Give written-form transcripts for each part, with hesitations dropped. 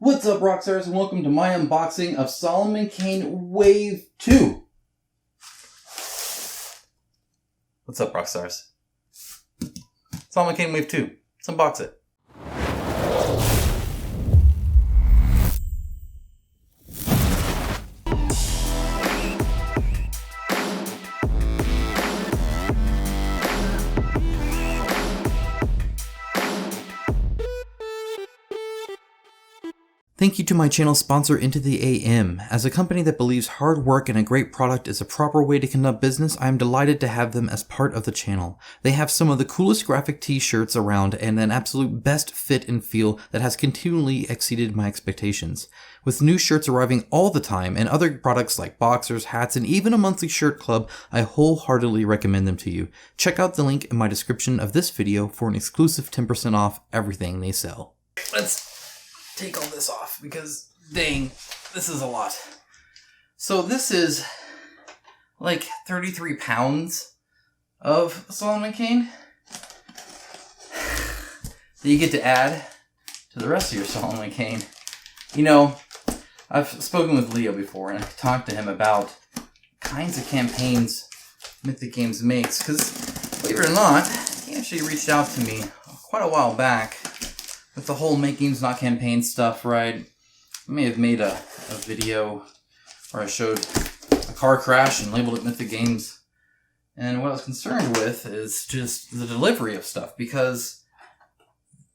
What's up, Rockstars, and welcome to my unboxing of Solomon Kane Wave 2. What's up, Rockstars? Solomon Kane Wave 2. Let's unbox it. Thank you to my channel sponsor Into the AM. As a company that believes hard work and a great product is a proper way to conduct business, I am delighted to have them as part of the channel. They have some of the coolest graphic t-shirts around and an absolute best fit and feel that has continually exceeded my expectations. With new shirts arriving all the time and other products like boxers, hats, and even a monthly shirt club, I wholeheartedly recommend them to you. Check out the link in my description of this video for an exclusive 10% off everything they sell. Let's take all this off because, dang, this is a lot. So this is like 33 pounds of Solomon Kane that you get to add to the rest of your Solomon Kane. You know, I've spoken with Leo before and I've talked to him about kinds of campaigns Mythic Games makes because, believe it or not, he actually reached out to me quite a while back with the whole make games not campaign stuff, right? I may have made a video where I showed a car crash and labeled it Mythic Games. And what I was concerned with is just the delivery of stuff, because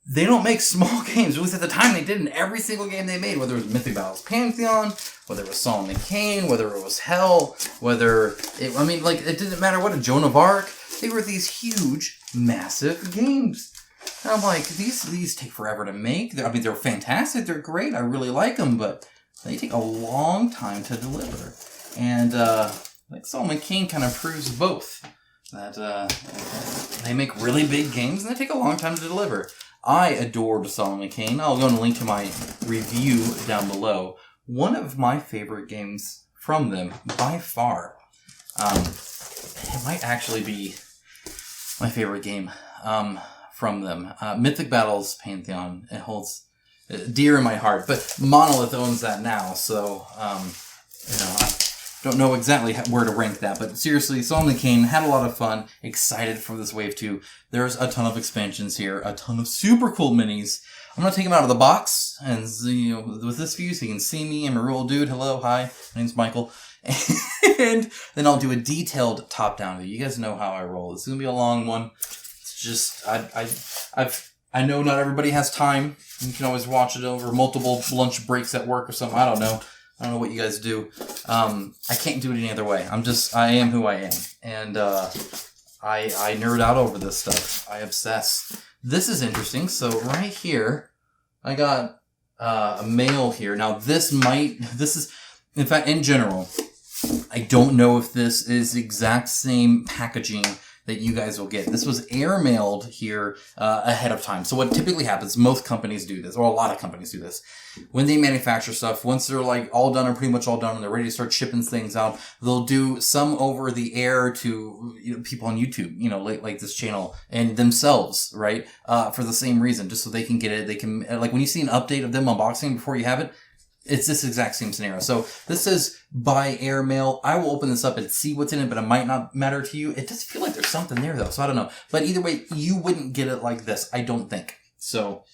they don't make small games. At least at the time they didn't. Every single game they made, whether it was Mythic Battles Pantheon, whether it was Solomon Kane, whether it was Hell, it didn't matter what, a Joan of Arc. They were these huge, massive games. And I'm like, these take forever to make. They're fantastic. They're great. I really like them, but they take a long time to deliver. And Solomon Kane kind of proves both. That they make really big games and they take a long time to deliver. I adored Solomon Kane. I'll go and link to my review down below. One of my favorite games from them, by far. It might actually be my favorite game from them. Mythic Battles Pantheon, it holds dear in my heart, but Monolith owns that now, so I don't know exactly where to rank that, but seriously, Solomon Kane, had a lot of fun, excited for this Wave 2. There's a ton of expansions here, a ton of super cool minis. I'm going to take them out of the box, and with this view, so you can see me. I'm a real dude. Hello, hi, my name's Michael. And then I'll do a detailed top-down view. You guys know how I roll. It's going to be a long one. Just, I know not everybody has time. You can always watch it over multiple lunch breaks at work or something. I don't know what you guys do. I can't do it any other way. I am who I am. And, I nerd out over this stuff. I obsess. This is interesting. So right here, I got, a mail here. Now in fact, in general, I don't know if this is the exact same packaging that you guys will get. This was airmailed here ahead of time. So what typically happens, most companies do this, or a lot of companies do this. When they manufacture stuff, once they're like all done or pretty much all done and they're ready to start shipping things out, they'll do some over the air to people on YouTube, like this channel, and themselves, right? For the same reason, just so they can get it. They can, like when you see an update of them unboxing before you have it, it's this exact same scenario. So this says by airmail. I will open this up and see what's in it, but it might not matter to you. It does feel like there's something there though, so I don't know. But either way, you wouldn't get it like this, I don't think. So,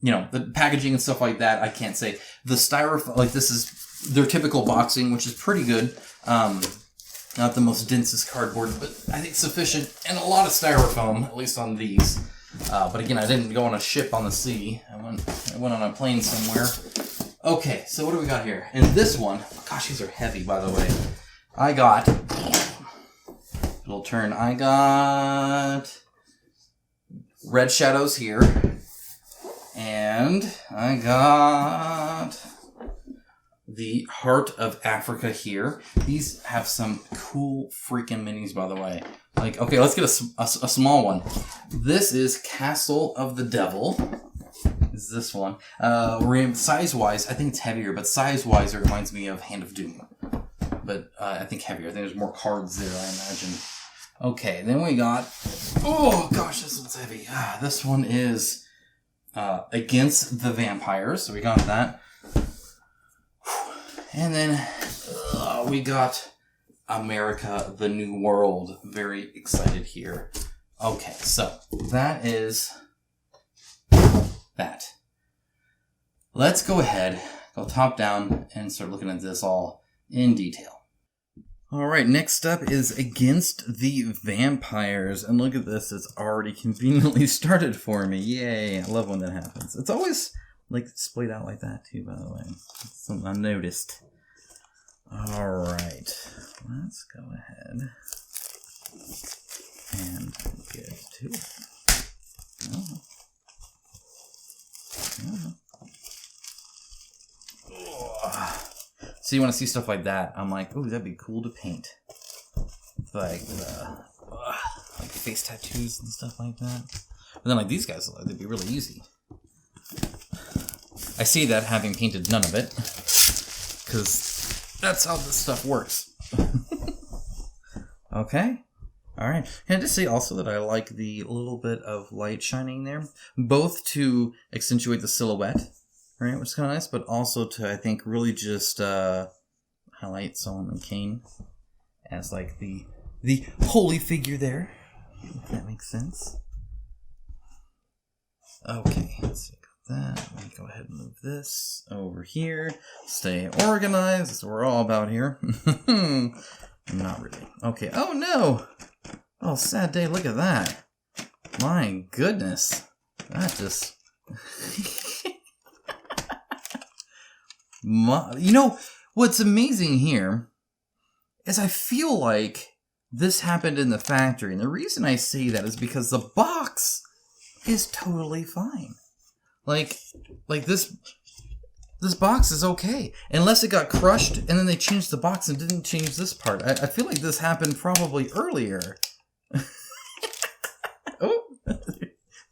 the packaging and stuff like that, I can't say. The styrofoam, like this is their typical boxing, which is pretty good. Not the most densest cardboard, but I think sufficient. And a lot of styrofoam, at least on these. But again, I didn't go on a ship on the sea. I went on a plane somewhere. Okay, so what do we got here? And this one, gosh, these are heavy, by the way. I got, it'll turn, I got Red Shadows here. And I got the Heart of Africa here. These have some cool freaking minis, by the way. Like, okay, let's get a small one. This is Castle of the Devil. Is this one. Size-wise, I think it's heavier, but size-wise, it reminds me of Hand of Doom. But I think heavier. I think there's more cards there, I imagine. Okay, then we got... Oh, gosh, this one's heavy. This one is Against the Vampires. So we got that. And then we got America, the New World. Very excited here. Okay, so that is that. Let's go ahead, go top down, and start looking at this all in detail. Alright, next up is Against the Vampires. And look at this, it's already conveniently started for me. Yay, I love when that happens. It's always like splayed out like that too, by the way. It's something I noticed. Alright, let's go ahead and get to it. So you want to see stuff like that, I'm like, ooh, that'd be cool to paint. Like face tattoos and stuff like that. But then like these guys, they'd be really easy. I say that having painted none of it, because that's how this stuff works. Okay. Alright. And just say also that I like the little bit of light shining there, both to accentuate the silhouette, right, which is kind of nice, but also to, I think, really just highlight Solomon Kane as like the holy figure there, if that makes sense. Okay, let's see about that. Let me go ahead and move this over here. Stay organized. That's what we're all about here. Not really. Okay. Oh no! Oh, sad day. Look at that. My goodness. That just... You know, what's amazing here is I feel like this happened in the factory. And the reason I say that is because the box is totally fine. Like this box is okay. Unless it got crushed and then they changed the box and didn't change this part. I feel like this happened probably earlier. Oh,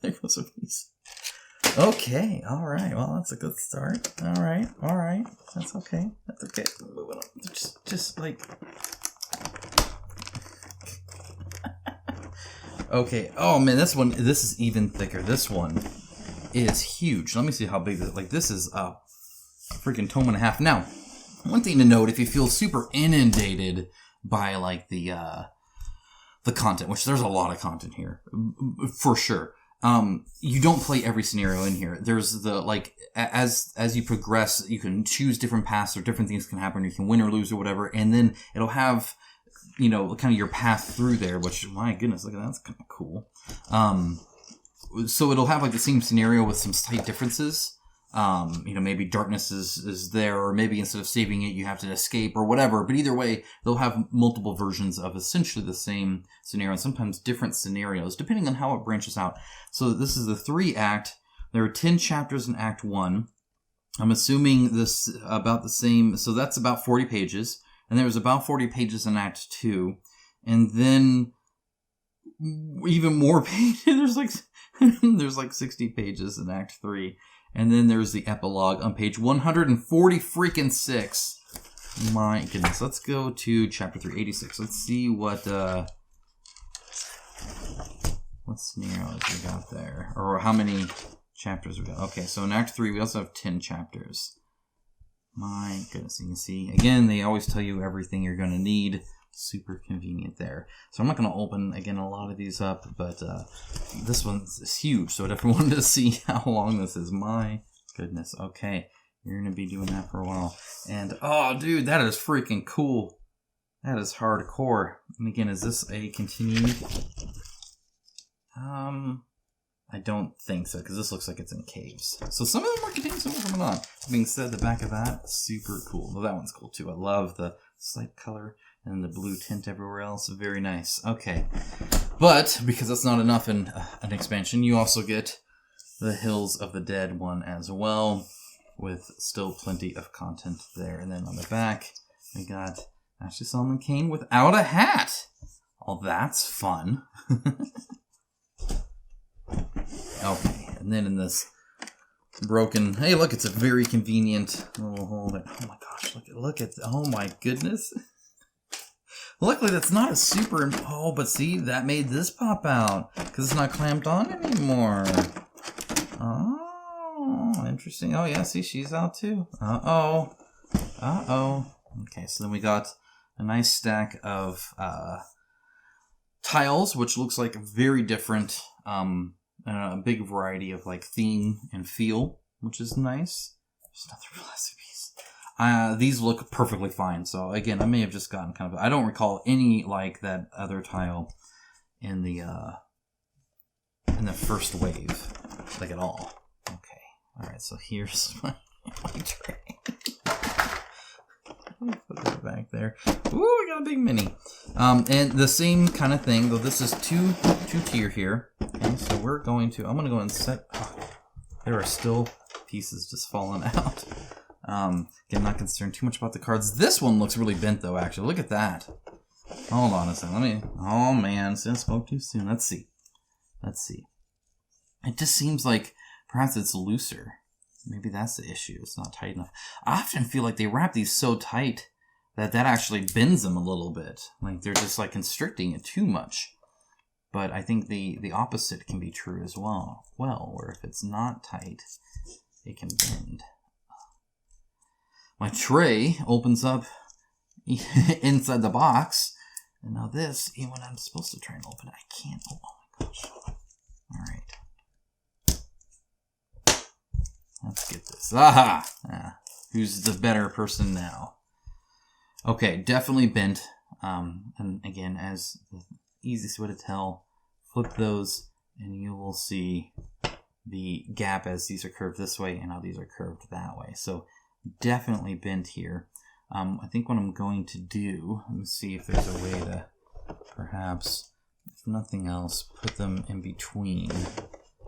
there goes a piece. Okay, alright. Well, that's a good start. Alright. That's okay. Moving on. Just like... Okay. Oh, man, this is even thicker. This one is huge. Let me see how big this is. Like, this is a freaking tome and a half. Now, one thing to note, if you feel super inundated by, like, the content, which there's a lot of content here, for sure. You don't play every scenario in here. There's the, like, as you progress, you can choose different paths or different things can happen. You can win or lose or whatever. And then it'll have, you know, kind of your path through there, which, my goodness, look at that. That's kind of cool. So it'll have, like, the same scenario with some slight differences. You know, maybe darkness is there, or maybe instead of saving it, you have to escape or whatever. But either way, they'll have multiple versions of essentially the same scenario and sometimes different scenarios, depending on how it branches out. So this is the 3-act. There are 10 chapters in Act 1. I'm assuming this about the same. So that's about 40 pages. And there was about 40 pages in Act 2. And then even more pages. There's like 60 pages in Act 3. And then there's the epilogue on page 146. My goodness. Let's go to chapter 386. Let's see what scenarios we got there. Or how many chapters we got. Okay, so in Act 3 we also have 10 chapters. My goodness. You can see, again, they always tell you everything you're going to need. Super convenient there. So I'm not going to open, again, a lot of these up, but this one is huge, so I definitely wanted to see how long this is. My goodness. Okay, you're going to be doing that for a while. And, oh, dude, that is freaking cool. That is hardcore. And again, is this a continued? I don't think so, because this looks like it's in caves. So some of them are continuing, some of them are not. That being said, the back of that, super cool. Well, that one's cool, too. I love the slight color and the blue tint everywhere else. Very nice. Okay. But, because that's not enough in an expansion, you also get the Hills of the Dead one as well, with still plenty of content there. And then on the back, we got Ashley Solomon Kane without a hat. Oh, that's fun. Okay. And then in this broken... Hey, look, it's a very convenient little holder. Oh my gosh, look at... Oh my goodness. Luckily, that's not a super... Oh, but see, that made this pop out. Because it's not clamped on anymore. Oh. interesting. Oh, yeah, see, she's out too. Uh-oh. Uh-oh. Okay, so then we got a nice stack of tiles, which looks like very different, a big variety of like theme and feel, which is nice. There's another plastic piece. These look perfectly fine. So again, I may have just gotten kind of, I don't recall any like that other tile in the first wave, like at all. Okay. All right. So here's my tray. Put it back there. Ooh, we got a big mini. And the same kind of thing, though this is two tier here. Okay, so I'm going to go ahead and set, there are still pieces just falling out. Again, not concerned too much about the cards. This one looks really bent though, actually. Look at that. Hold on a second. Oh man, I spoke too soon. Let's see. It just seems like perhaps it's looser. Maybe that's the issue. It's not tight enough. I often feel like they wrap these so tight that actually bends them a little bit. Like they're just like constricting it too much. But I think the opposite can be true as well. Where if it's not tight, it can bend. My tray opens up inside the box. And now this, even when I'm supposed to try and open it, I can't. Oh my gosh. All right. Let's get this. Aha! Who's the better person now? Okay, definitely bent. And again, as the easiest way to tell, flip those and you will see the gap as these are curved this way and now these are curved that way. So definitely bent here. I think what I'm going to do, let me see if there's a way to perhaps, if nothing else, put them in between.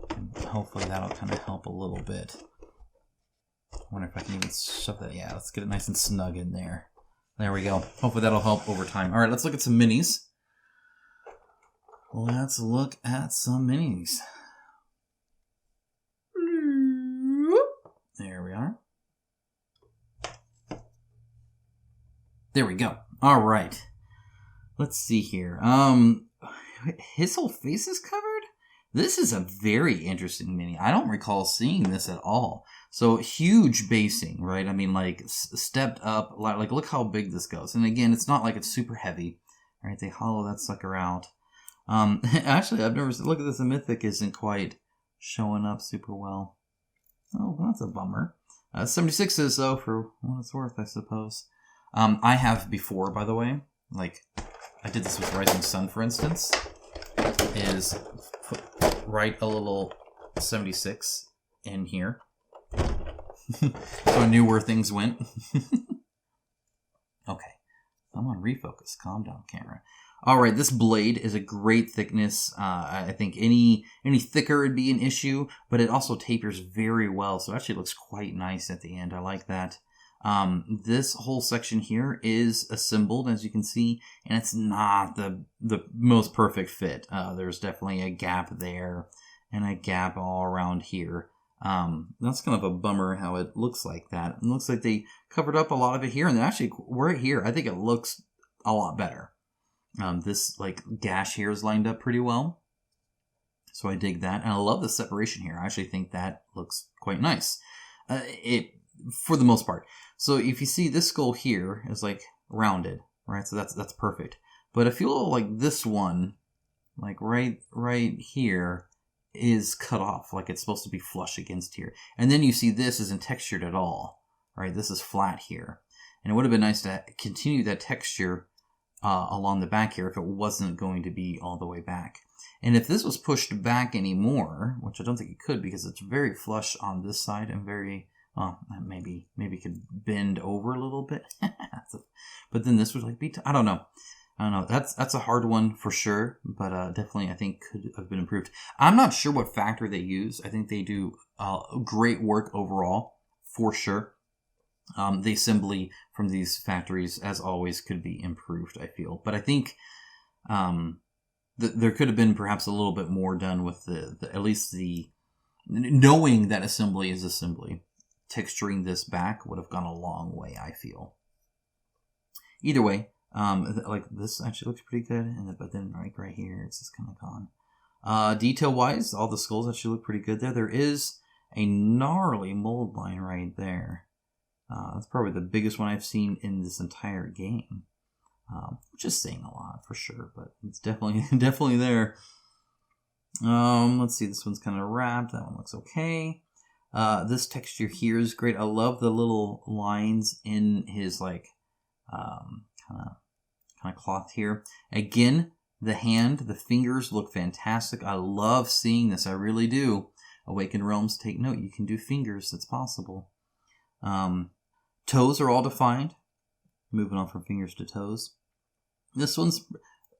And hopefully that'll kind of help a little bit. I wonder if I can even shove that. Yeah, let's get it nice and snug in there. There we go. Hopefully that'll help over time. All right, let's look at some minis. Let's look at some minis. There we are. There we go. All right. Let's see here. His whole face is covered? This is a very interesting mini. I don't recall seeing this at all. So huge basing, right? I mean, like stepped up. Like look how big this goes. And again, it's not like it's super heavy. All right, they hollow that sucker out. Actually, I've never seen. Look at this. The Mythic isn't quite showing up super well. Oh, well, that's a bummer. 76s though, for what it's worth, I suppose. I have before, by the way. Like I did this with Rising Sun, for instance. Is write a little 76 in here. So I knew where things went. Okay. I'm on refocus. Calm down, camera. All right, this blade is a great thickness. I think any thicker would be an issue, but it also tapers very well. So it actually looks quite nice at the end. I like that. This whole section here is assembled, as you can see, and it's not the most perfect fit. There's definitely a gap there and a gap all around here. That's kind of a bummer how it looks like that. It looks like they covered up a lot of it here, and then actually right here, I think it looks a lot better. This like gash here is lined up pretty well. So I dig that. And I love the separation here. I actually think that looks quite nice. For the most part. So if you see this skull here is like rounded, right? So that's perfect. But I feel like this one, like right here, is cut off, like it's supposed to be flush against here. And then you see this isn't textured at all, right? This is flat here. And it would have been nice to continue that texture along the back here if it wasn't going to be all the way back. And if this was pushed back anymore, which I don't think it could because it's very flush on this side and very, maybe could bend over a little bit. But then this would like be, I don't know. That's a hard one for sure, but definitely I think could have been improved. I'm not sure what factor they use. I think they do great work overall, for sure. The assembly from these factories, as always, could be improved, I feel. But I think there could have been perhaps a little bit more done with at least the knowing that assembly is assembly. Texturing this back would have gone a long way, I feel. Either way, like this actually looks pretty good, but then right here, it's just kind of gone. Detail-wise, all the skulls actually look pretty good there. There is a gnarly mold line right there. That's probably the biggest one I've seen in this entire game. Which is saying a lot for sure, but it's definitely there. Let's see, this one's kind of wrapped. That one looks okay. This texture here is great. I love the little lines in his like kind of cloth here. Again, the hand, the fingers look fantastic. I love seeing this. I really do. Awakened Realms, take note. You can do fingers. It's possible. Toes are all defined. Moving on from fingers to toes. This one's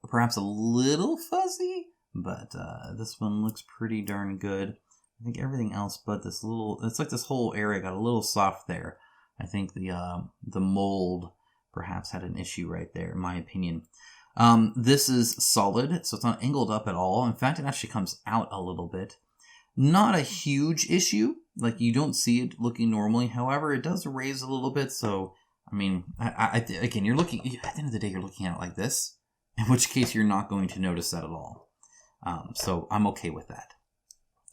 perhaps a little fuzzy, but this one looks pretty darn good. I think everything else but this little, it's like this whole area got a little soft there. I think the mold perhaps had an issue right there, in my opinion. This is solid, so it's not angled up at all. In fact, it actually comes out a little bit. Not a huge issue, like you don't see it looking normally. However, it does raise a little bit, so I mean, again, you're looking, at the end of the day, you're looking at it like this, in which case you're not going to notice that at all. So I'm okay with that.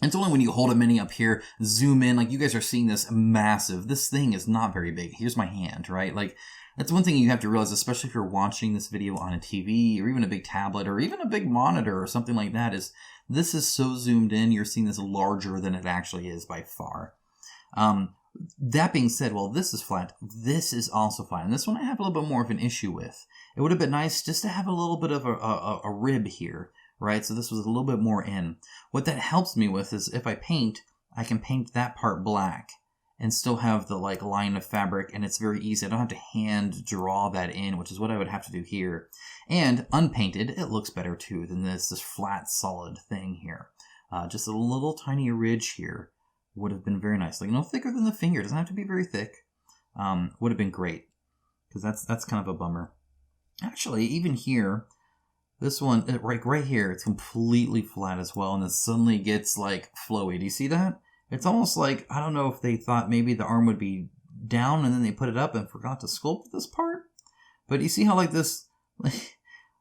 It's only when you hold a mini up here, zoom in, like you guys are seeing this massive, this thing is not very big. Here's my hand, right? Like, that's one thing you have to realize, especially if you're watching this video on a TV or even a big tablet or even a big monitor or something like that, is this is so zoomed in, you're seeing this larger than it actually is by far. That being said, while this is flat, this is also fine. And this one I have a little bit more of an issue with. It would have been nice just to have a little bit of a rib here, right? So this was a little bit more in. What that helps me with is if I paint, I can paint that part black and still have the like line of fabric, and it's very easy. I don't have to hand draw that in, which is what I would have to do here. And unpainted, it looks better too than this flat, solid thing here. Just a little tiny ridge here would have been very nice. Like no thicker than the finger. It doesn't have to be very thick. Would have been great, because that's kind of a bummer. Actually, even here, this one right here, it's completely flat as well, and it suddenly gets like flowy. Do you see that? It's almost like, I don't know if they thought maybe the arm would be down and then they put it up and forgot to sculpt this part. But you see how like this,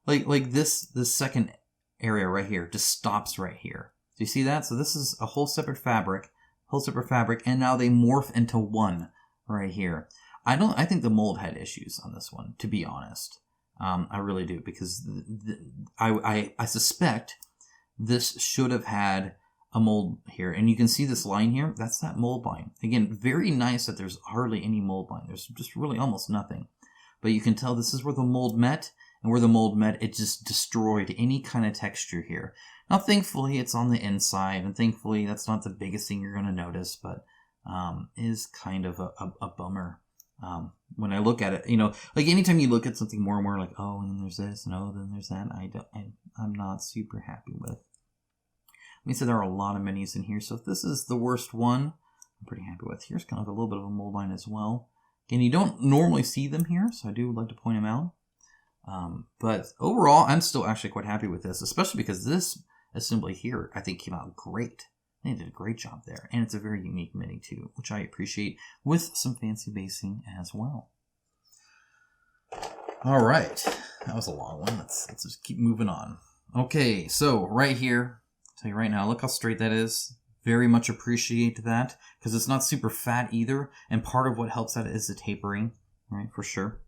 like this second area right here just stops right here. Do you see that? So this is a whole separate fabric, and now they morph into one right here. I think the mold had issues on this one, to be honest. I really do, because I suspect this should have had a mold here, and you can see this line here. That's that mold line. Again, very nice that there's hardly any mold line. There's just really almost nothing, but you can tell this is where the mold met, and where the mold met, it just destroyed any kind of texture here. Now, thankfully, it's on the inside, and thankfully, that's not the biggest thing you're going to notice, but is kind of a bummer. When I look at it, you know, like anytime you look at something more and more like, oh, and then there's this, and oh, then there's that, I'm not super happy with. Let me say there are a lot of minis in here, so if this is the worst one, I'm pretty happy with. Here's kind of a little bit of a mold line as well. Again, you don't normally see them here, so I do like to point them out. But overall, I'm still actually quite happy with this, especially because this assembly here, I think, came out great. They did a great job there, and it's a very unique mini too, which I appreciate, with some fancy basing as well. All right, that was a long one. Let's just keep moving on. Okay, so right here, I'll tell you right now, look how straight that is. Very much appreciate that, because it's not super fat either, and part of what helps that is the tapering, right, for sure.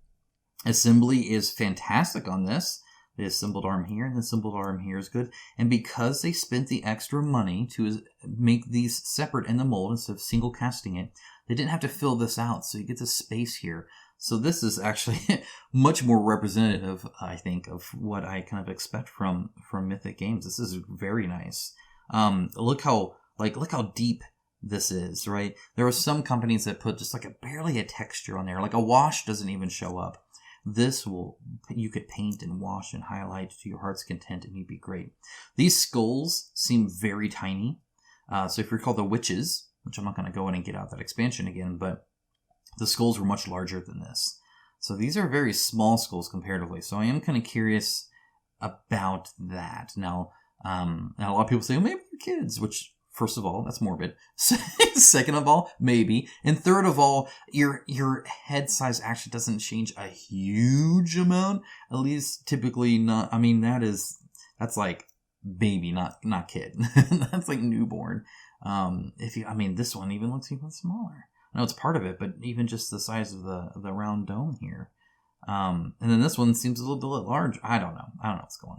Assembly is fantastic on this. The assembled arm here and the assembled arm here is good. And because they spent the extra money to make these separate in the mold instead of single casting it, they didn't have to fill this out. So you get this space here. So this is actually much more representative, I think, of what I kind of expect from Mythic Games. This is very nice. Look how deep this is, right? There are some companies that put just like barely a texture on there. Like a wash doesn't even show up. This you could paint and wash and highlight to your heart's content, and you'd be great. These skulls seem very tiny. So if you recall the witches, which I'm not going to go in and get out that expansion again, but the skulls were much larger than this. So these are very small skulls comparatively. So I am kind of curious about that. Now a lot of people say, oh, maybe they're kids, which, first of all, that's morbid. Second of all, maybe. And third of all, your head size actually doesn't change a huge amount. At least typically not. I mean, that's like baby, not kid. That's like newborn. I mean, this one even looks even smaller. I know it's part of it, but even just the size of the round dome here. And then this one seems a little bit large. I don't know what's going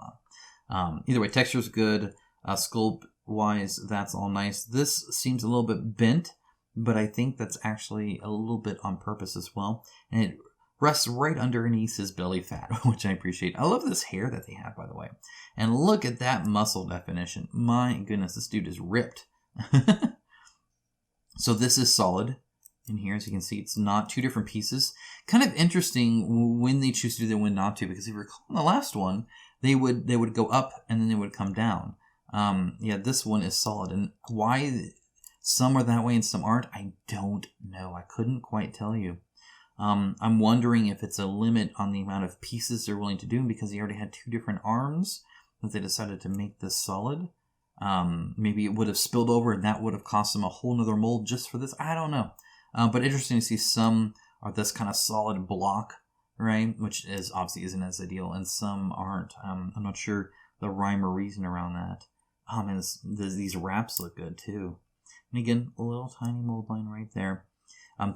on. Either way, texture's good. Sculpt wise, that's all nice. This seems a little bit bent, but I think that's actually a little bit on purpose as well. And it rests right underneath his belly fat, which I appreciate. I love this hair that they have, by the way. And look at that muscle definition. My goodness, this dude is ripped. So this is solid in here. As you can see, it's not two different pieces. Kind of interesting when they choose to do that, when not to, because if you recall in the last one, they would go up and then they would come down. Yeah, this one is solid. And why some are that way and some aren't, I don't know. I couldn't quite tell you. I'm wondering if it's a limit on the amount of pieces they're willing to do, because he already had two different arms that they decided to make this solid. Maybe it would have spilled over and that would have cost them a whole nother mold just for this. I don't know. But interesting to see some are this kind of solid block, right? Which is obviously isn't as ideal, and some aren't. I'm not sure the rhyme or reason around that. And these wraps look good too. And again, a little tiny mold line right there.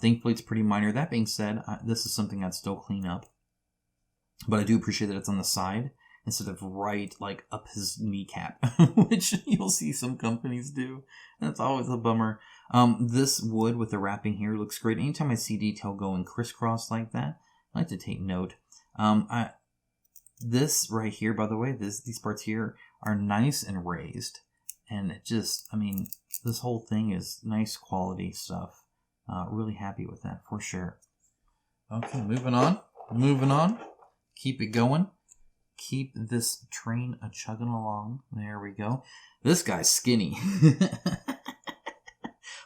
Thankfully, it's pretty minor. That being said, this is something I'd still clean up. But I do appreciate that it's on the side instead of right, like, up his kneecap, which you'll see some companies do. That's always a bummer. This wood with the wrapping here looks great. Anytime I see detail going crisscross like that, I like to take note. This right here, by the way, these parts here are nice and raised. And it just, I mean, this whole thing is nice quality stuff. Really happy with that for sure. Okay, moving on. Keep it going. Keep this train a-chugging along. There we go. This guy's skinny.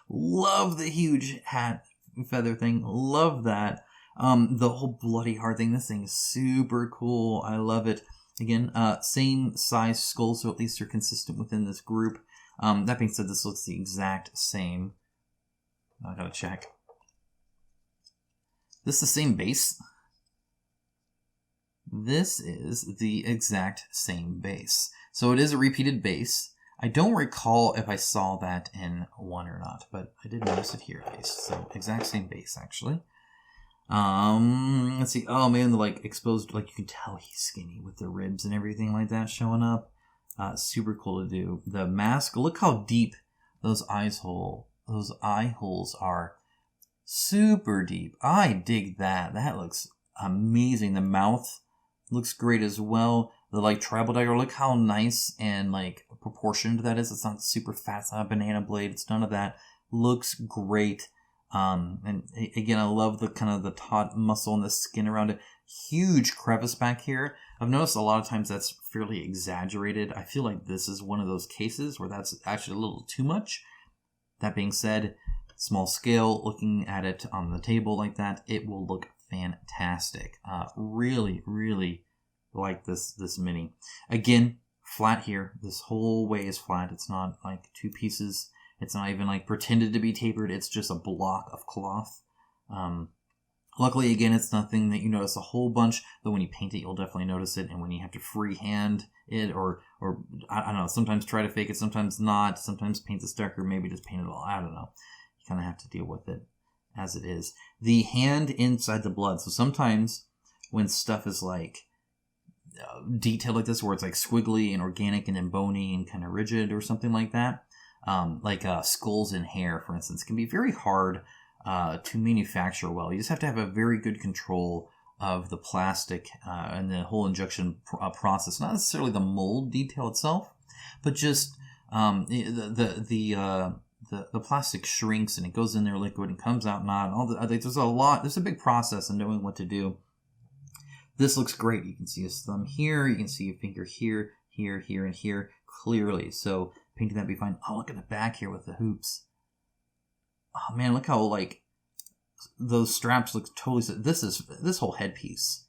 Love the huge hat feather thing. Love that. The whole bloody heart thing. This thing is super cool. I love it. Again, same size skull, so at least they're consistent within this group. That being said, this looks the exact same. I gotta check. This is the same base. This is the exact same base. So it is a repeated base. I don't recall if I saw that in one or not, but I did notice it here at least. So exact same base, actually. Let's see. Oh man, the like exposed, like you can tell he's skinny with the ribs and everything like that showing up. Super cool to do. The mask, look how deep those eye holes are. Super deep. I dig that. That looks amazing. The mouth looks great as well. The like tribal dagger, look how nice and like proportioned that is. It's not super fat, it's not a banana blade, it's none of that. Looks great. And again, I love the kind of the taut muscle and the skin around it. Huge crevice back here. I've noticed a lot of times that's fairly exaggerated. I feel like this is one of those cases where that's actually a little too much. That being said, small scale, looking at it on the table like that, it will look fantastic. Really, really like this mini. Again, flat here. This whole way is flat. It's not like two pieces. It's not even like pretended to be tapered. It's just a block of cloth. Luckily, again, it's nothing that you notice a whole bunch, though when you paint it, you'll definitely notice it. And when you have to freehand it, or I don't know, sometimes try to fake it, sometimes not, sometimes paint this darker, maybe just paint it all. I don't know. You kind of have to deal with it as it is. The hand inside the blood. So sometimes when stuff is like detailed like this, where it's like squiggly and organic and then bony and kind of rigid or something like that, like skulls and hair, for instance, can be very hard to manufacture well. You just have to have a very good control of the plastic and the whole injection process. Not necessarily the mold detail itself, but just the plastic shrinks and it goes in there liquid and comes out not. All the there's a big process in knowing what to do. This looks great. You can see his thumb here. You can see a finger here, here, here, and here clearly. So painting that be fine. Oh, look at the back here with the hoops. Oh man, look how like those straps look totally. This whole headpiece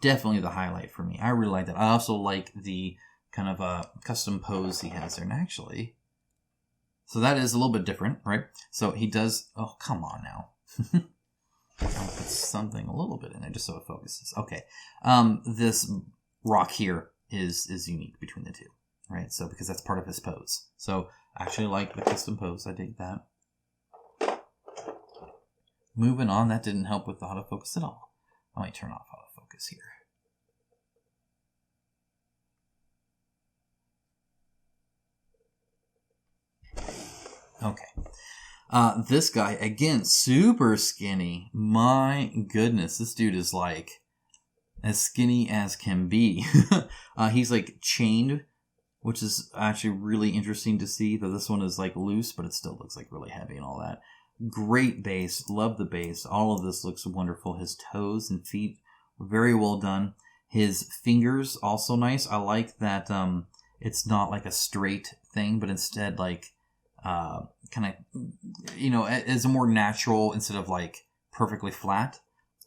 definitely the highlight for me. I really like that. I also like the kind of custom pose he has there. And actually, so that is a little bit different, right? So he does. Oh, come on now. I'll put something a little bit in there just so it focuses. Okay, this rock here is unique between the two, right? So because that's part of his pose. So I actually like the custom pose. I dig that. Moving on, that didn't help with the autofocus at all. I might turn off autofocus here. Okay. This guy, again, super skinny. My goodness, this dude is like as skinny as can be. He's like chained, which is actually really interesting to see. That this one is like loose, but it still looks like really heavy and all that. Great base. Love the base. All of this looks wonderful. His toes and feet, very well done. His fingers, also nice. I like that it's not like a straight thing, but instead like kind of, you know, as a more natural instead of like perfectly flat.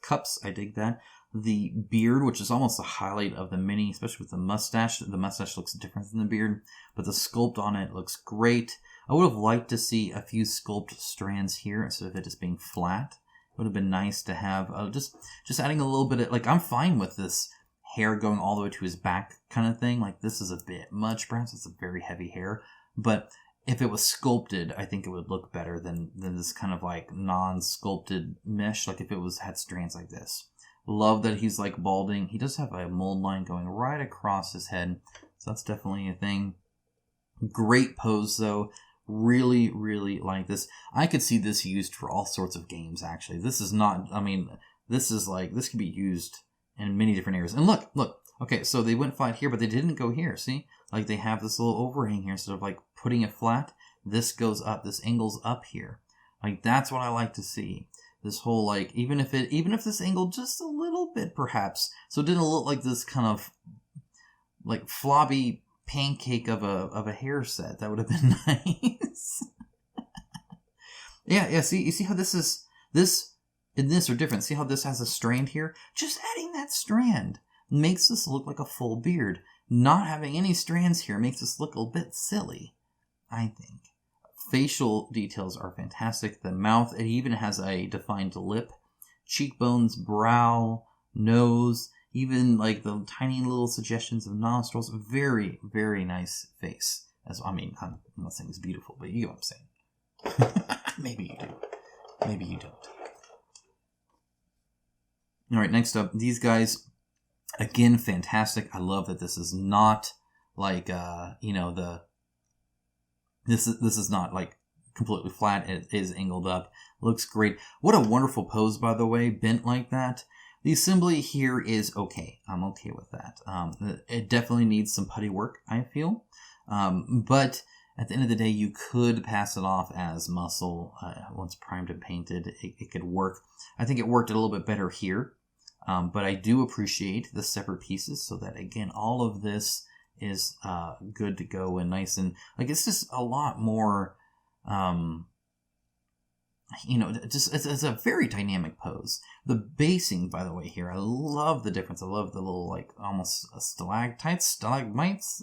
Cups, I dig that. The beard, which is almost the highlight of the mini, especially with the mustache. The mustache looks different than the beard, but the sculpt on it looks great. I would have liked to see a few sculpt strands here instead of it just being flat. It would have been nice to have just adding a little bit of, like, I'm fine with this hair going all the way to his back kind of thing. Like, this is a bit much, perhaps it's a very heavy hair, but if it was sculpted, I think it would look better than this kind of like non-sculpted mesh, like if it had strands like this. Love that he's like balding. He does have a mold line going right across his head, so that's definitely a thing. Great pose though. Really, really like this. I could see this used for all sorts of games, actually. This is not, I mean, this is like, this could be used in many different areas. And look. Okay, so they went flat here, but they didn't go here, see? Like, they have this little overhang here, instead of like putting it flat, this goes up, this angles up here. Like, that's what I like to see. This whole, like, even if this angled just a little bit, perhaps, so it didn't look like this kind of, like, flobby pancake of a hair set, that would have been nice. yeah, see, you see how this and this are different. See how this has a strand here? Just adding that strand makes this look like a full beard. Not having any strands here makes this look a bit silly, I think. Facial details are fantastic. The mouth, it even has a defined lip, cheekbones, brow, nose, even like the tiny little suggestions of nostrils. Very, very nice face. I'm not saying it's beautiful, but you know what I'm saying. Maybe you do. Maybe you don't. All right, next up, these guys, again, fantastic. I love that this is not like, this is not like completely flat. It is angled up. Looks great. What a wonderful pose, by the way, bent like that. The assembly here is okay. I'm okay with that. It definitely needs some putty work, I feel. But at the end of the day, you could pass it off as muscle. Once primed and painted, it could work. I think it worked a little bit better here. But I do appreciate the separate pieces so that, again, all of this is good to go and nice. And like, it's just a lot more, it's a very dynamic pose. The basing, by the way, here, I love the difference. I love the little, like, almost stalactites, stalagmites,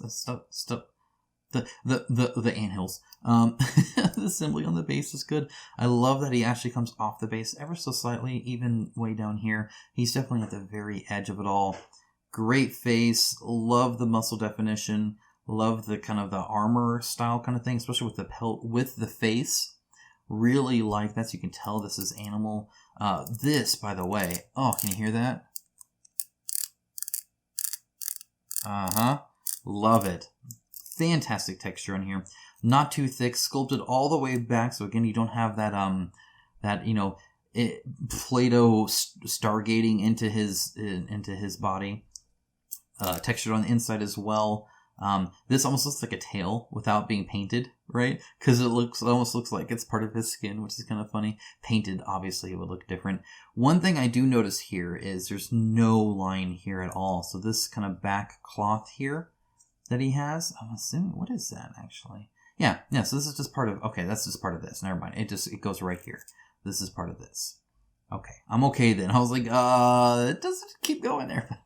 the anthills. The assembly on the base is good. I love that he actually comes off the base ever so slightly, even way down here. He's definitely at the very edge of it all. Great face. Love the muscle definition. Love the kind of the armor style kind of thing, especially with the pelt, with the face. Really like that, so you can tell this is animal. This, by the way, oh, can you hear that? Love it. Fantastic texture on here. Not too thick, sculpted all the way back, so again, you don't have that Play-Doh stargating into his body. Textured on the inside as well. This almost looks like a tail without being painted, right? Because it almost looks like it's part of his skin, which is kind of funny. Painted, obviously, it would look different. One thing I do notice here is there's no line here at all. So this kind of back cloth here that he has, I'm assuming, what is that actually? Yeah, so this is just part of, okay, that's just part of this. Never mind. It goes right here. This is part of this. Okay, I'm okay then. I was like, it doesn't keep going there.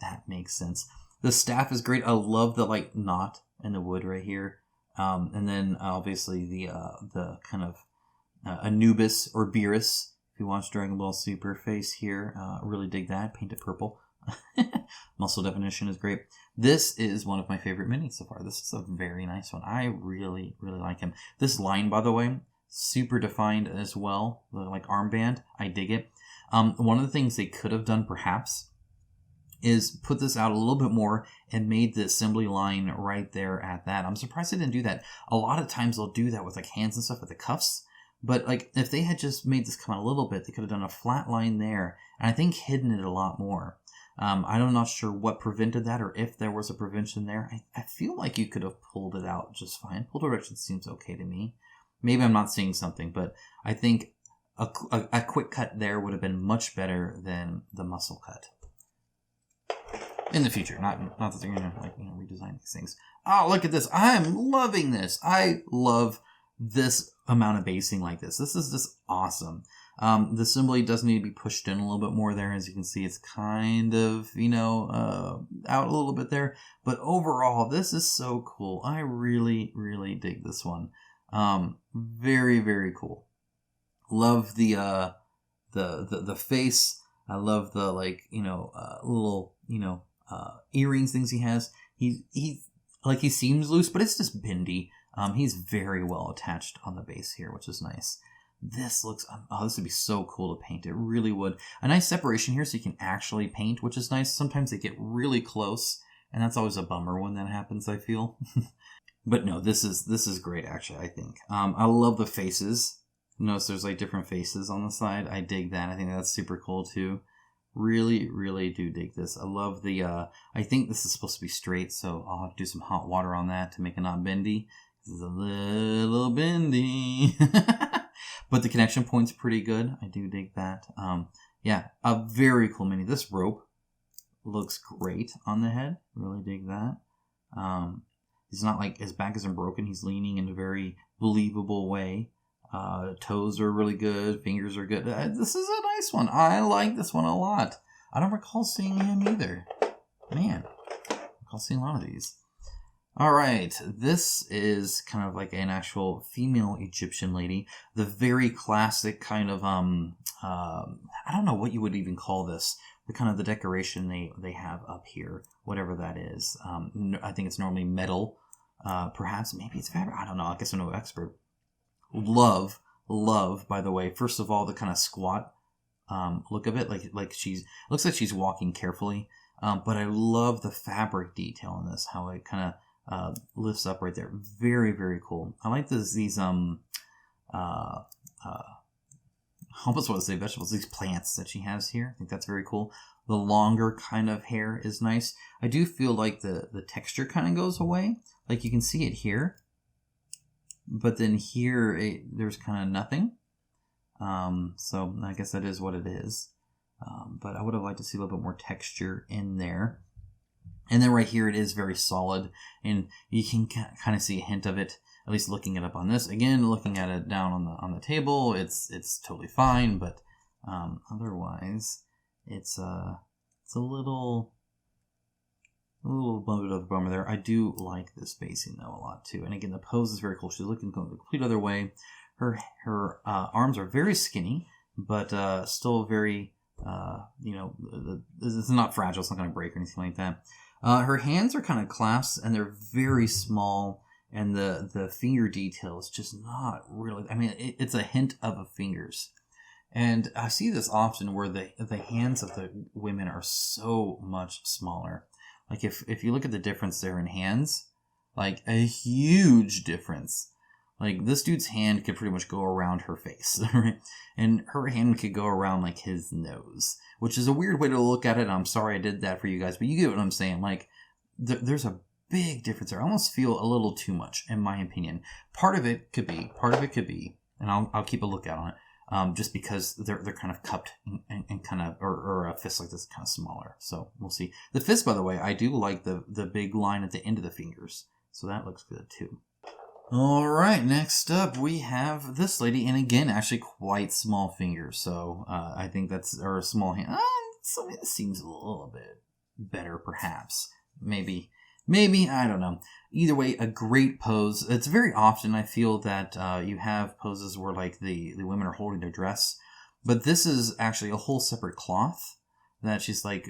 That makes sense. The staff is great. I love the like knot in the wood right here. And then obviously the kind of Anubis or Beerus, if you watch Dragon Ball Super face here. Really dig that. Painted purple. Muscle definition is great. This is one of my favorite minis so far. This is a very nice one. I really, really like him. This line, by the way, super defined as well. The like armband. I dig it. One of the things they could have done perhaps is put this out a little bit more and made the assembly line right there at that. I'm surprised they didn't do that. A lot of times they'll do that with like hands and stuff at the cuffs. But like if they had just made this come out a little bit, they could have done a flat line there and I think hidden it a lot more. I'm not sure what prevented that or if there was a prevention there. I feel like you could have pulled it out just fine. Pull direction seems okay to me. Maybe I'm not seeing something, but I think a quick cut there would have been much better than the muscle cut. In the future, not that they're gonna redesign these things. Oh, look at this! I'm loving this. I love this amount of basing like this. This is just awesome. The assembly does need to be pushed in a little bit more there. As you can see, it's kind of out a little bit there. But overall, this is so cool. I really, really dig this one. Very, very cool. Love the face. I love the little earrings things he has. He seems loose, but it's just bendy. He's very well attached on the base here, which is nice. This looks, this would be so cool to paint. It really would. A nice separation here so you can actually paint, which is nice. Sometimes they get really close, and that's always a bummer when that happens, I feel. But no, this is great, actually, I think. I love the faces. Notice there's like different faces on the side. I dig that. I think that's super cool too. Really, really do dig this. I love the, I think this is supposed to be straight, so I'll have to do some hot water on that to make it not bendy. This is a little bendy. But the connection point's pretty good. I do dig that. Yeah, a very cool mini. This rope looks great on the head. Really dig that. He's not like, his back isn't broken. He's leaning in a very believable way. Toes are really good. Fingers are good. This is a nice one. I like this one a lot. I don't recall seeing him either. Man, I recall seeing a lot of these. All right, this is kind of like an actual female Egyptian lady. The very classic kind of, I don't know what you would even call this. The kind of the decoration they have up here, whatever that is. I think it's normally metal. Perhaps, maybe it's fabric. I don't know. I guess I'm no expert. Love, by the way. First of all, the kind of squat look of it. Like looks like she's walking carefully. But I love the fabric detail in this, how it kind of lifts up right there. Very, very cool. I like these I almost want to say vegetables, these plants that she has here. I think that's very cool. The longer kind of hair is nice. I do feel like the texture kind of goes away. Like you can see it here, but then here there's kind of nothing. So I guess that is what it is. But I would have liked to see a little bit more texture in there. And then right here, it is very solid, and you can kind of see a hint of it, at least looking it up on this. Again, looking at it down on the table, it's totally fine, but otherwise, it's a little bit of a bummer there. I do like this basing though a lot too, and again, the pose is very cool. She's looking the complete other way. Her arms are very skinny, but still very it's not fragile. It's not going to break or anything like that. Her hands are kind of clasped and they're very small, and the finger detail is just not really. I mean, it's a hint of a fingers, and I see this often where the hands of the women are so much smaller. Like if you look at the difference there in hands, like a huge difference. Like this dude's hand could pretty much go around her face, right? And her hand could go around like his nose, which is a weird way to look at it. I'm sorry I did that for you guys, but you get what I'm saying. Like there's a big difference there. I almost feel a little too much, in my opinion. Part of it could be, and I'll keep a lookout on it, just because they're kind of cupped and kind of, or a fist like this is kind of smaller. So we'll see. The fist, by the way, I do like the big line at the end of the fingers, so that looks good too. All right, next up we have this lady, and again, actually quite small fingers. So I think that's, or a small hand. So it seems a little bit better, perhaps. Maybe, I don't know. Either way, a great pose. It's very often I feel that you have poses where like the women are holding their dress, but this is actually a whole separate cloth that she's like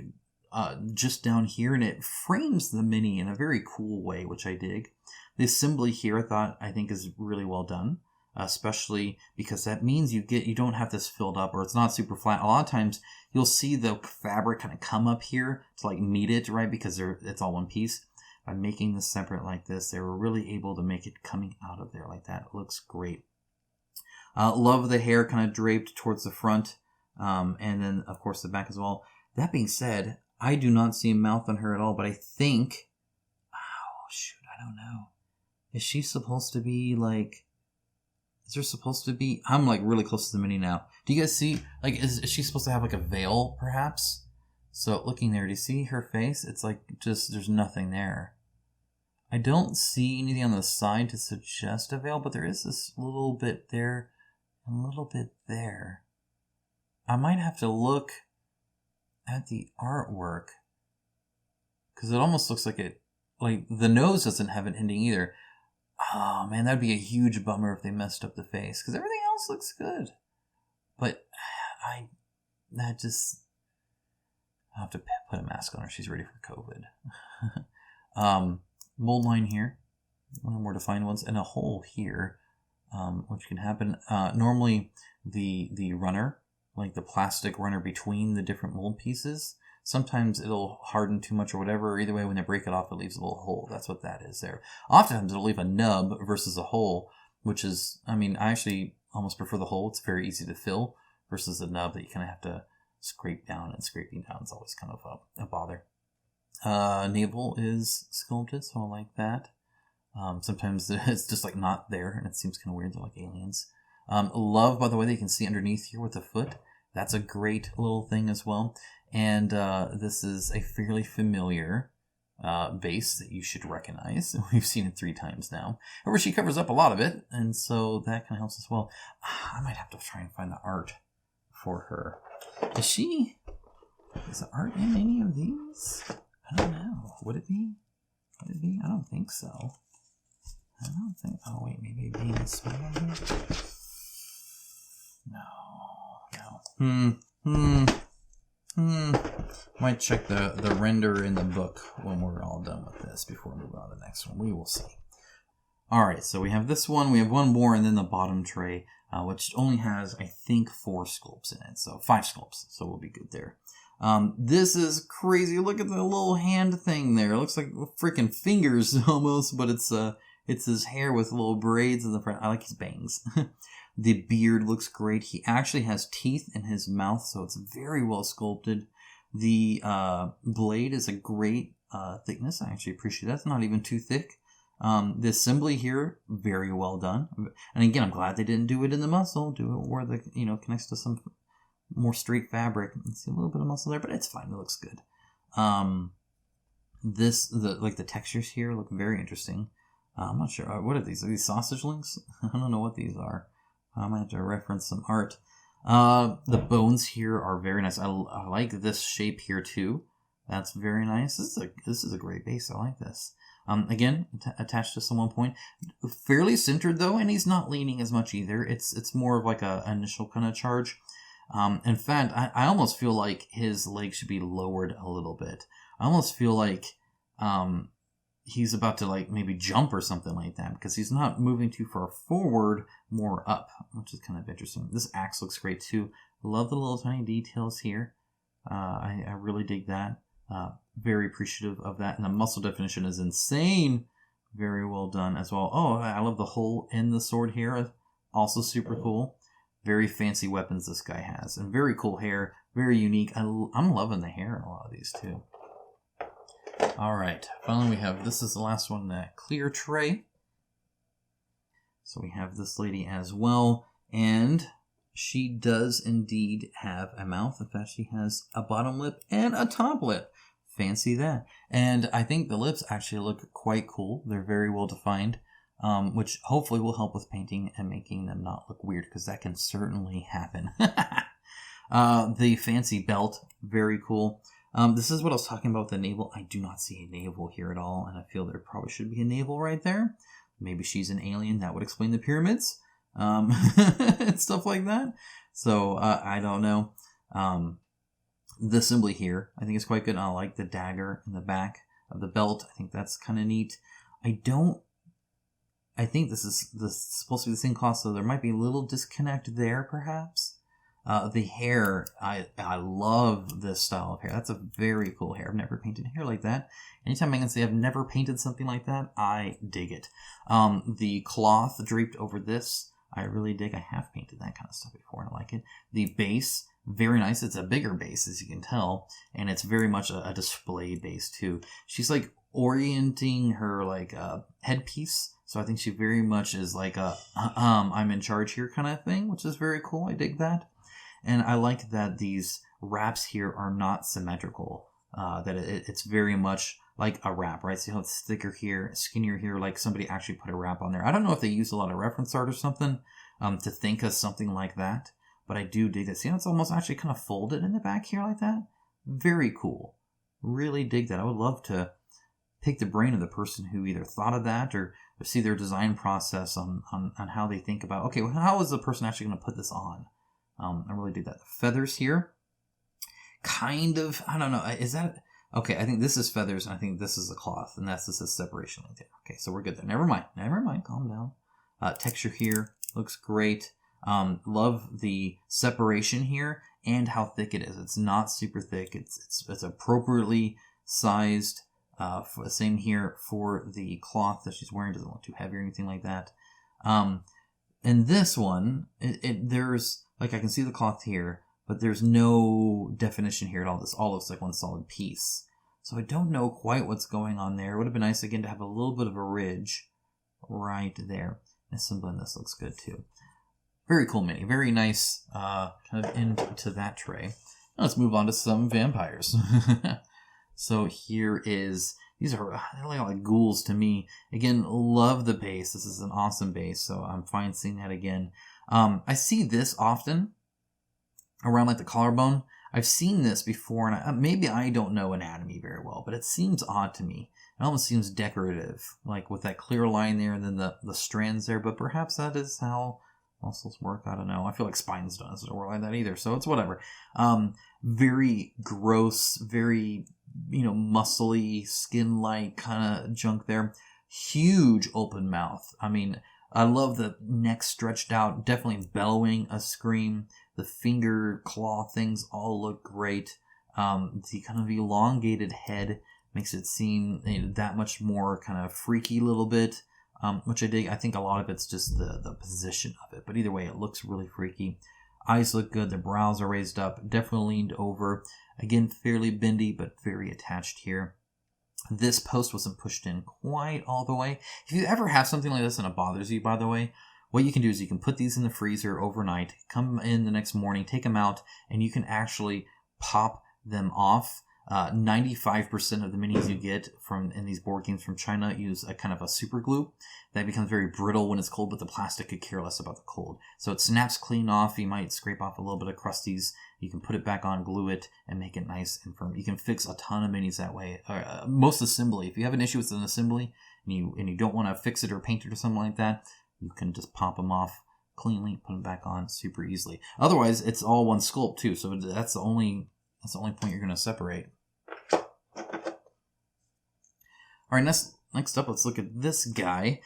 just down here, and it frames the mini in a very cool way, which I dig. The assembly here, I think is really well done, especially because that means you don't have this filled up, or it's not super flat. A lot of times you'll see the fabric kind of come up here to like meet it, right? Because it's all one piece. By making this separate like this, they were really able to make it coming out of there like that. It looks great. Love the hair kind of draped towards the front, and then of course the back as well. That being said, I do not see a mouth on her at all, but I think, oh shoot, I don't know. Is she supposed to be like, is there supposed to be, I'm like really close to the mini now. Do you guys see, like, is she supposed to have like a veil perhaps? So looking there, do you see her face? It's like just, there's nothing there. I don't see anything on the side to suggest a veil, but there is this little bit there, and a little bit there. I might have to look at the artwork, because it almost looks like it, like the nose doesn't have an ending either. Oh man, that'd be a huge bummer if they messed up the face, because everything else looks good. But I'll have to put a mask on her. She's ready for COVID. Mold line here, one of the more defined ones, and a hole here, which can happen. Normally, the runner, like the plastic runner between the different mold pieces, sometimes it'll harden too much or whatever. Either way, when they break it off, it leaves a little hole. That's what that is there. Oftentimes, it'll leave a nub versus a hole, which is, I mean, I actually almost prefer the hole. It's very easy to fill versus the nub that you kind of have to scrape down, and scraping down is always kind of a bother. Navel is sculpted, so I like that. Sometimes it's just like not there, and it seems kind of weird. They're like aliens. Love, by the way, that you can see underneath here with the foot. That's a great little thing as well. And this is a fairly familiar base that you should recognize. We've seen it 3 times now. However, she covers up a lot of it, and so that kind of helps as well. I might have to try and find the art for her. Is the art in any of these? I don't know. Would it be? I don't think so. Oh wait, maybe being small here? No. Might check the render in the book when we're all done with this before we move on to the next one. We will see. Alright, so we have this one, we have one more, and then the bottom tray, which only has, I think, 4 sculpts in it. So 5 sculpts, so we'll be good there. This is crazy. Look at the little hand thing there. It looks like freaking fingers almost, but it's his hair with little braids in the front. I like his bangs. The beard looks great. He actually has teeth in his mouth, so it's very well sculpted. The blade is a great thickness. I actually appreciate that. It's not even too thick. The assembly here, very well done. And again, I'm glad they didn't do it in the muscle. Do it where the connects to some more straight fabric. You see a little bit of muscle there, but it's fine. It looks good. The textures here look very interesting. I'm not sure. What are these? Are these sausage links? I don't know what these are. I might have to reference some art. The bones here are very nice. I like this shape here too. That's very nice. This is a great base. I like this. Again, attached to some 1 point. Fairly centered though, and he's not leaning as much either. It's more of like a initial kind of charge. In fact, I almost feel like his legs should be lowered a little bit. I almost feel like he's about to like maybe jump or something like that, because he's not moving too far forward, more up, which is kind of interesting. This axe looks great too. Love the little tiny details here. I really dig that. Very appreciative of that. And the muscle definition is insane. Very well done as well. Oh, I love the hole in the sword here. Also super cool. Very fancy weapons this guy has. And very cool hair. Very unique. I'm loving the hair in a lot of these too. Alright. Finally we have, this is the last one, that clear tray. So we have this lady as well. And she does indeed have a mouth. In fact, she has a bottom lip and a top lip. Fancy that. And I think the lips actually look quite cool. They're very well defined, which hopefully will help with painting and making them not look weird, because that can certainly happen. The fancy belt, very cool. This is what I was talking about with the navel. I do not see a navel here at all, and I feel there probably should be a navel right there. Maybe she's an alien. That would explain the pyramids. And stuff like that. So I don't know. The assembly here, I think, is quite good. I like the dagger in the back of the belt. I think that's kind of neat. I think this is supposed to be the same cloth, so there might be a little disconnect there, perhaps. The hair, I love this style of hair. That's a very cool hair. I've never painted hair like that. Anytime I can say I've never painted something like that, I dig it. The cloth draped over this, I really dig. I have painted that kind of stuff before, and I like it. The base, very nice. It's a bigger base, as you can tell, and it's very much a display base, too. She's, like, orienting her, like, headpiece. So I think she very much is like a, I'm in charge here kind of thing, which is very cool. I dig that. And I like that these wraps here are not symmetrical, that it's very much like a wrap, right? So you have it's thicker here, skinnier here, like somebody actually put a wrap on there. I don't know if they use a lot of reference art or something to think of something like that, but I do dig that. See how it's almost actually kind of folded in the back here like that? Very cool. Really dig that. I would love to pick the brain of the person who either thought of that or see their design process on how they think about, okay, well, how is the person actually going to put this on? I really dig that. The feathers here, kind of, I don't know, is that, okay, I think this is feathers, and I think this is the cloth, and that's just a separation right there. Okay, so we're good there. Never mind, calm down. Texture here looks great. Love the separation here and how thick it is. It's not super thick. It's appropriately sized. Same here for the cloth that she's wearing. Doesn't look too heavy or anything like that. In this one, there's, like, I can see the cloth here, but there's no definition here at all. This all looks like one solid piece. So I don't know quite what's going on there. It would have been nice, again, to have a little bit of a ridge right there. And assembling this looks good, too. Very cool mini. Very nice kind of into that tray. Now let's move on to some vampires. So here is, these are like ghouls to me. Again, love the base. This is an awesome base, so I'm fine seeing that again. I see this often around like the collarbone. I've seen this before, and maybe I don't know anatomy very well, but it seems odd to me. It almost seems decorative, like with that clear line there and then the strands there, but perhaps that is how muscles work. I don't know. I feel like spines doesn't work like that either, so it's whatever. Very gross, very, muscly, skin-like kind of junk there. Huge open mouth. I mean, I love the neck stretched out, definitely bellowing a scream. The finger claw things all look great. The kind of elongated head makes it seem that much more kind of freaky a little bit, which I dig. I think a lot of it's just the position of it. But either way, it looks really freaky. Eyes look good. The brows are raised up, definitely leaned over. Again, fairly bendy, but very attached here. This post wasn't pushed in quite all the way. If you ever have something like this and it bothers you, by the way, what you can do is you can put these in the freezer overnight, come in the next morning, take them out, and you can actually pop them off. 95% of the minis you get in these board games from China use a kind of a super glue that becomes very brittle when it's cold, but the plastic could care less about the cold. So it snaps clean off. You might scrape off a little bit of crusties. You can put it back on, glue it, and make it nice and firm. You can fix a ton of minis that way. Most assembly, if you have an issue with an assembly and you don't want to fix it or paint it or something like that, you can just pop them off cleanly, put them back on super easily. Otherwise, it's all one sculpt too. So that's the only point you're going to separate. All right, next up, let's look at this guy.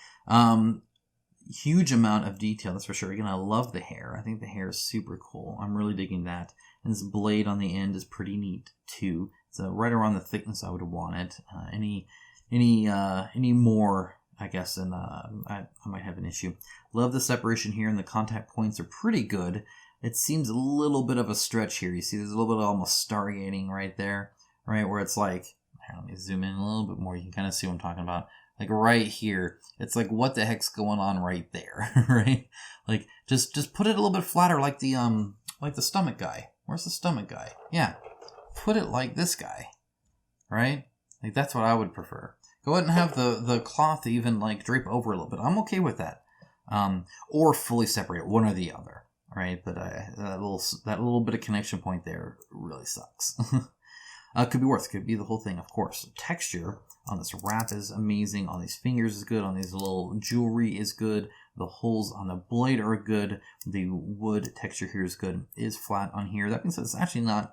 Huge amount of detail, that's for sure. Again, I love the hair. I think the hair is super cool. I'm really digging that. And this blade on the end is pretty neat too. It's right around the thickness I would want it. Any more, I guess, and I might have an issue. Love the separation here, and the contact points are pretty good. It seems a little bit of a stretch here. You see, there's a little bit of almost stargating right there, right, where it's like, let me zoom in a little bit more. You can kind of see what I'm talking about. Like right here, it's like, what the heck's going on right there, right? Like just put it a little bit flatter, like the stomach guy. Where's the stomach guy? Yeah, put it like this guy, right? Like that's what I would prefer. Go ahead and have the cloth even like drape over a little bit. I'm okay with that, or fully separate, one or the other, right? But that little bit of connection point there really sucks. Could be worse. Could be the whole thing, of course. The texture on this wrap is amazing. On these fingers is good. On these little jewelry is good. The holes on the blade are good. The wood texture here is good. It is flat on here. That being said, it's actually not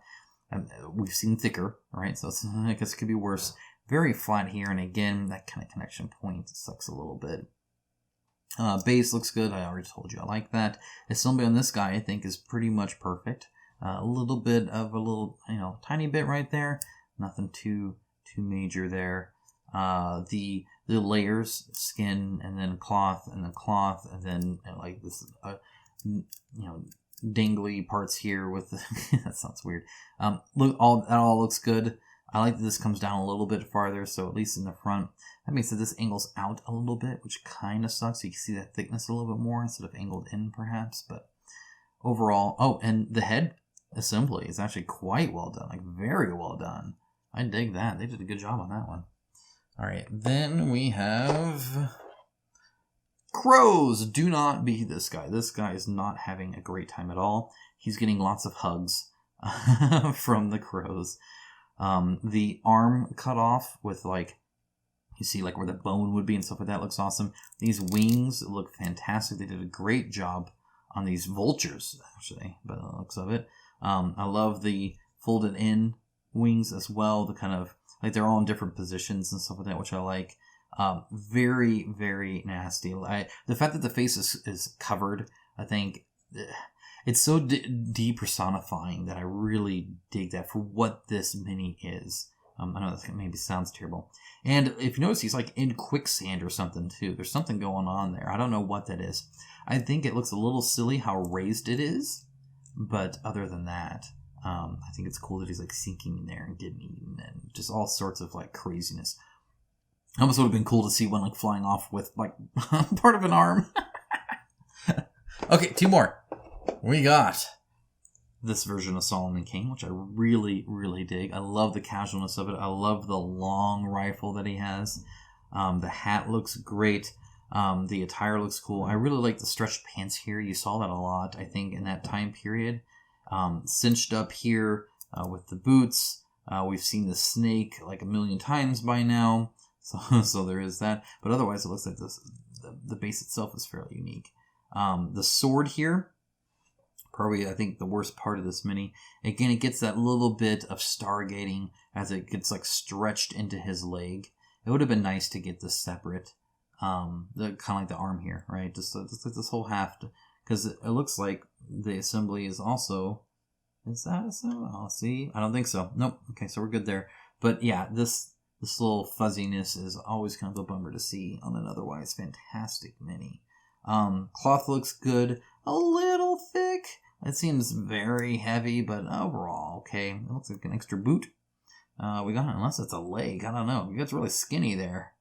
We've seen thicker, right? So I guess it could be worse. Very flat here, and again, that kind of connection point sucks a little bit. Base looks good. I already told you I like that. Assembly on this guy, I think, is pretty much perfect. A little bit of tiny bit right there. Nothing too major there. The layers, skin, and then cloth, and then like this, dangly parts here with that sounds weird. That all looks good. I like that this comes down a little bit farther, so at least in the front. That means that this angles out a little bit, which kind of sucks. You can see that thickness a little bit more instead of angled in, perhaps. But overall, and the head assembly is actually quite well done, like very well done. I dig that. They did a good job on that one. All right, then we have crows. Do not be this guy. This guy is not having a great time at all. He's getting lots of hugs from the crows. The arm cut off with you see where the bone would be and stuff like that looks awesome. These wings look fantastic. They did a great job on these vultures, actually, by the looks of it. I love the folded in wings as well. The kind of they're all in different positions and stuff like that, which I like. Very, very nasty. The fact that the face is covered, I think, it's so depersonifying that I really dig that for what this mini is. I know that maybe sounds terrible. And if you notice, he's in quicksand or something too. There's something going on there. I don't know what that is. I think it looks a little silly how raised it is. But other than that, I think it's cool that he's sinking in there and getting eaten and just all sorts of craziness. Almost would have been cool to see one flying off with part of an arm. Okay, 2 more. We got this version of Solomon Kane, which I really, really dig. I love the casualness of it. I love the long rifle that he has. The hat looks great. The attire looks cool. I really like the stretched pants here. You saw that a lot, I think, in that time period. Cinched up here with the boots. We've seen the snake a million times by now. So there is that. But otherwise, it looks like the base itself is fairly unique. The sword here, probably, I think, the worst part of this mini. Again, it gets that little bit of stargating as it gets stretched into his leg. It would have been nice to get this separate. Kind of like the arm here, right? Just this whole half, because it looks like the assembly is also. Is that assembly? Oh, see, I don't think so. Nope. Okay, so we're good there. But yeah, this little fuzziness is always kind of a bummer to see on an otherwise fantastic mini. Cloth looks good. A little thick. It seems very heavy, but overall, okay. It looks like an extra boot. We got it, unless it's a leg. I don't know. It gets really skinny there.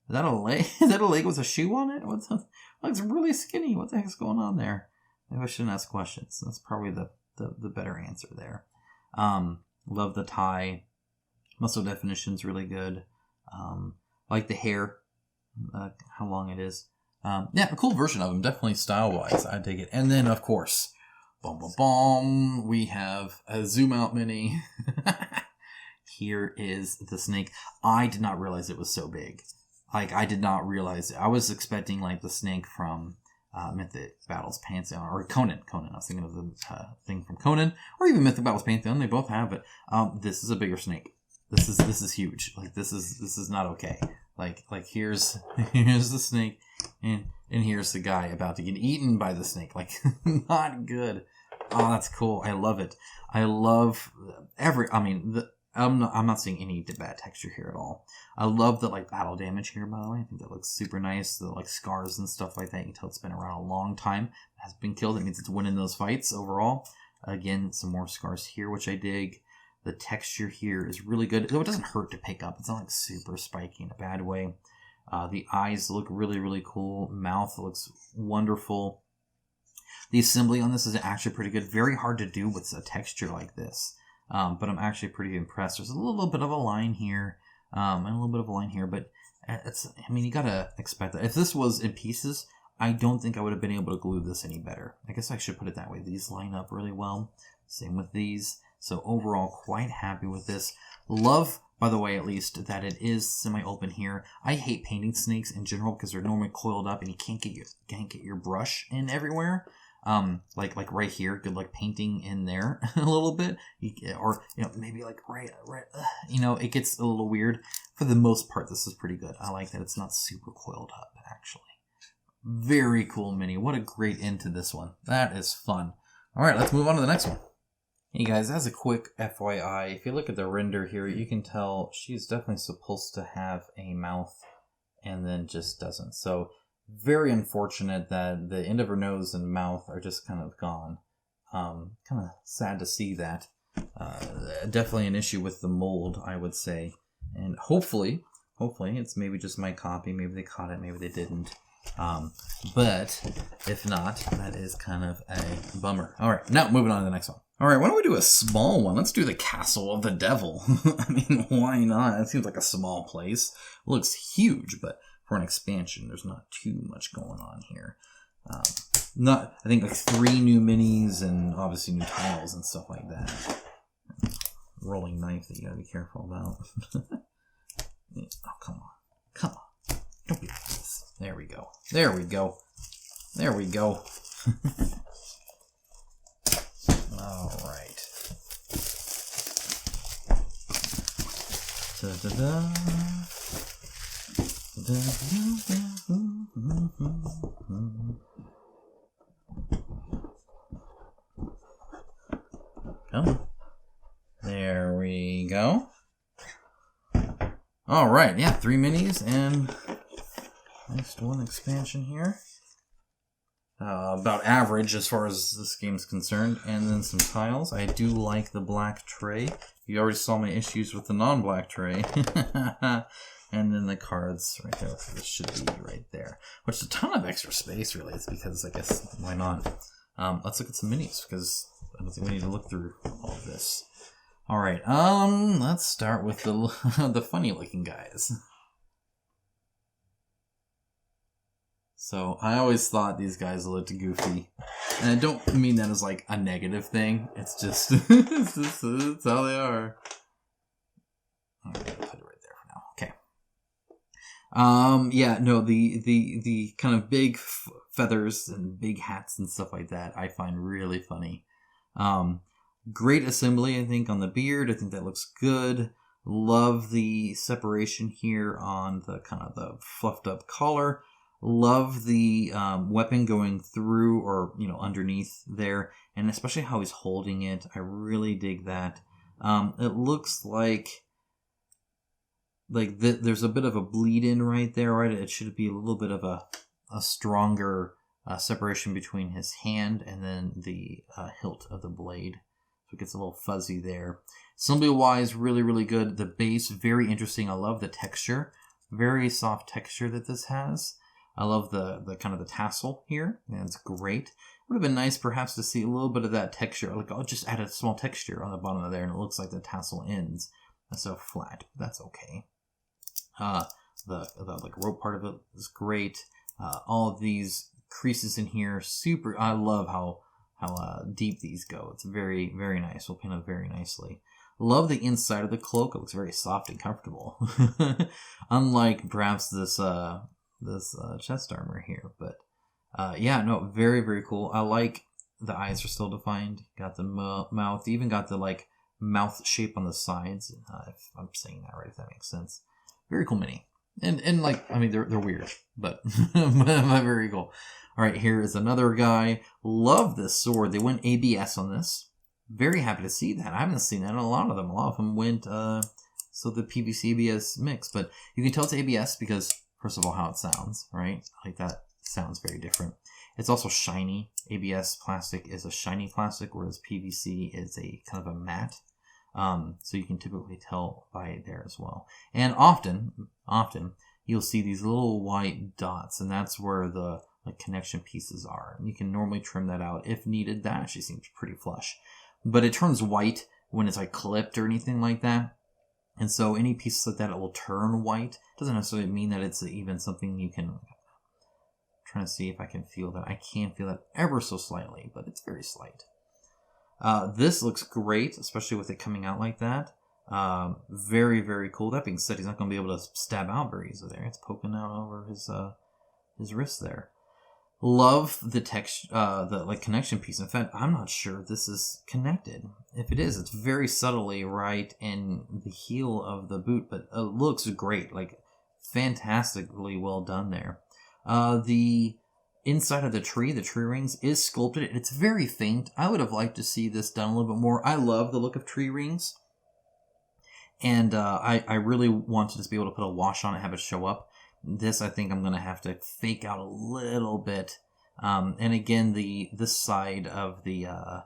Is that a leg? Is that a leg with a shoe on it? It's really skinny. What the heck's going on there? Maybe I shouldn't ask questions. That's probably the better answer there. Love the tie. Muscle definition's really good. Like the hair. How long it is. Yeah, a cool version of him. Definitely style-wise. I dig it. And then, of course, we have a zoom-out mini. Here is the snake. I did not realize it was so big. I did not realize it. I was expecting the snake from Mythic Battles Pantheon, or Conan. I was thinking of the thing from Conan, or even Mythic Battles Pantheon. They both have it. This is a bigger snake. This is huge. This is not okay. Here's the snake, and here's the guy about to get eaten by the snake. Not good. Oh, that's cool. I love it. I love I'm not seeing any bad texture here at all. I love the battle damage here, by the way. I think that looks super nice. The scars and stuff like that. You can tell it's been around a long time. It has been killed. It means it's winning those fights overall. Again, some more scars here, which I dig. The texture here is really good. Though it doesn't hurt to pick up. It's not super spiky in a bad way. The eyes look really, really cool. Mouth looks wonderful. The assembly on this is actually pretty good. Very hard to do with a texture like this. But I'm actually pretty impressed. There's a little bit of a line here. And a little bit of a line here. But you gotta expect that. If this was in pieces, I don't think I would have been able to glue this any better. I guess I should put it that way. These line up really well. Same with these. So overall, quite happy with this. Love, by the way, at least, that it is semi-open here. I hate painting snakes in general because they're normally coiled up and you can't get your brush in everywhere. like right here, good like painting in there a little bit, or maybe like right, it gets a little weird. For the most part, this is pretty good. I like that it's not super coiled up, actually. Very cool mini. What a great end to this one. That is fun. All right, let's move on to the next one. Hey guys, as a quick FYI, if you look at the render here, you can tell she's definitely supposed to have a mouth and then just doesn't. So very unfortunate that the end of her nose and mouth are just kind of gone. Kind of sad to see that. Definitely an issue with the mold, I would say. And hopefully it's maybe just my copy. Maybe they caught it, maybe they didn't. But if not, that is kind of a bummer. All right, now moving on to the next one. All right, why don't we do a small one? Let's do the Castle of the Devil. I mean, why not? It seems like a small place. It looks huge, but for an expansion, there's not too much going on here. I think like 3 new minis and obviously new tiles and stuff like that. Rolling knife that you gotta be careful about. Oh, come on. Don't be like this. There we go. All right. Come on. There we go. All right, yeah, 3 minis and next one expansion here. About average as far as this game's concerned, and then some tiles. I do like the black tray. You already saw my issues with the non-black tray. And then the cards right there. So this should be right there. Which is a ton of extra space, really. It's because, I guess, why not? Let's look at some minis, because I don't think we need to look through all of this. All right, let's start with the the funny-looking guys. So I always thought these guys looked goofy, and I don't mean that as like a negative thing. It's just it's how they are. I'm gonna put it right there for now. Okay. Yeah, no, the kind of big feathers and big hats and stuff like that I find really funny. Great assembly, I think, on the beard. I think that looks good. Love the separation here on the kind of the fluffed up collar. Love the weapon going through or underneath there, and especially how he's holding it. I really dig that. It looks like there's a bit of a bleed in right there, right? It should be a little bit of a stronger separation between his hand and then the hilt of the blade. So it gets a little fuzzy there. Assembly wise, really, really good. The base, very interesting. I love the texture. Very soft texture that this has. I love the kind of the tassel here. And it's great. Would have been nice perhaps to see a little bit of that texture. Like I'll just add a small texture on the bottom of there and it looks like the tassel ends. That's so flat, but that's okay. The like rope part of it is great. All of these creases in here, super. I love how deep these go. It's very, very nice. Will paint up very nicely. Love the inside of the cloak. It looks very soft and comfortable. Unlike perhaps this chest armor here, but yeah, no, very, very cool. I like the eyes are still defined. Got the mouth, even got the like mouth shape on the sides. If I'm saying that right, if that makes sense. Very cool mini. And like, I mean, they're weird, but very cool. All right, here is another guy. Love this sword. They went ABS on this. Very happy to see that. I haven't seen that in a lot of them. A lot of them went so the PVC ABS mix, but you can tell it's ABS because first of all, how it sounds, right? Like that sounds very different. It's also shiny. ABS plastic is a shiny plastic, whereas PVC is a kind of a matte. So you can typically tell by there as well. And often you'll see these little white dots, and that's where the connection pieces are. And you can normally trim that out if needed. That actually seems pretty flush. But it turns white when it's like clipped or anything like that. And so any pieces like that, it will turn white. Doesn't necessarily mean that it's even something you can... I'm trying to see if I can feel that. I can feel that ever so slightly, but it's very slight. This looks great, especially with it coming out like that. Very, very cool. That being said, he's not going to be able to stab out very easily there. It's poking out over his wrist there. Love the text, the like connection piece. In fact, I'm not sure if this is connected. If it is, it's very subtly right in the heel of the boot, but it looks great. Like fantastically well done there. The inside of the tree rings is sculpted. It's very faint. I would have liked to see this done a little bit more. I love the look of tree rings. And I really want to just be able to put a wash on it, have it show up. This, I think I'm going to have to fake out a little bit. And again, this side of the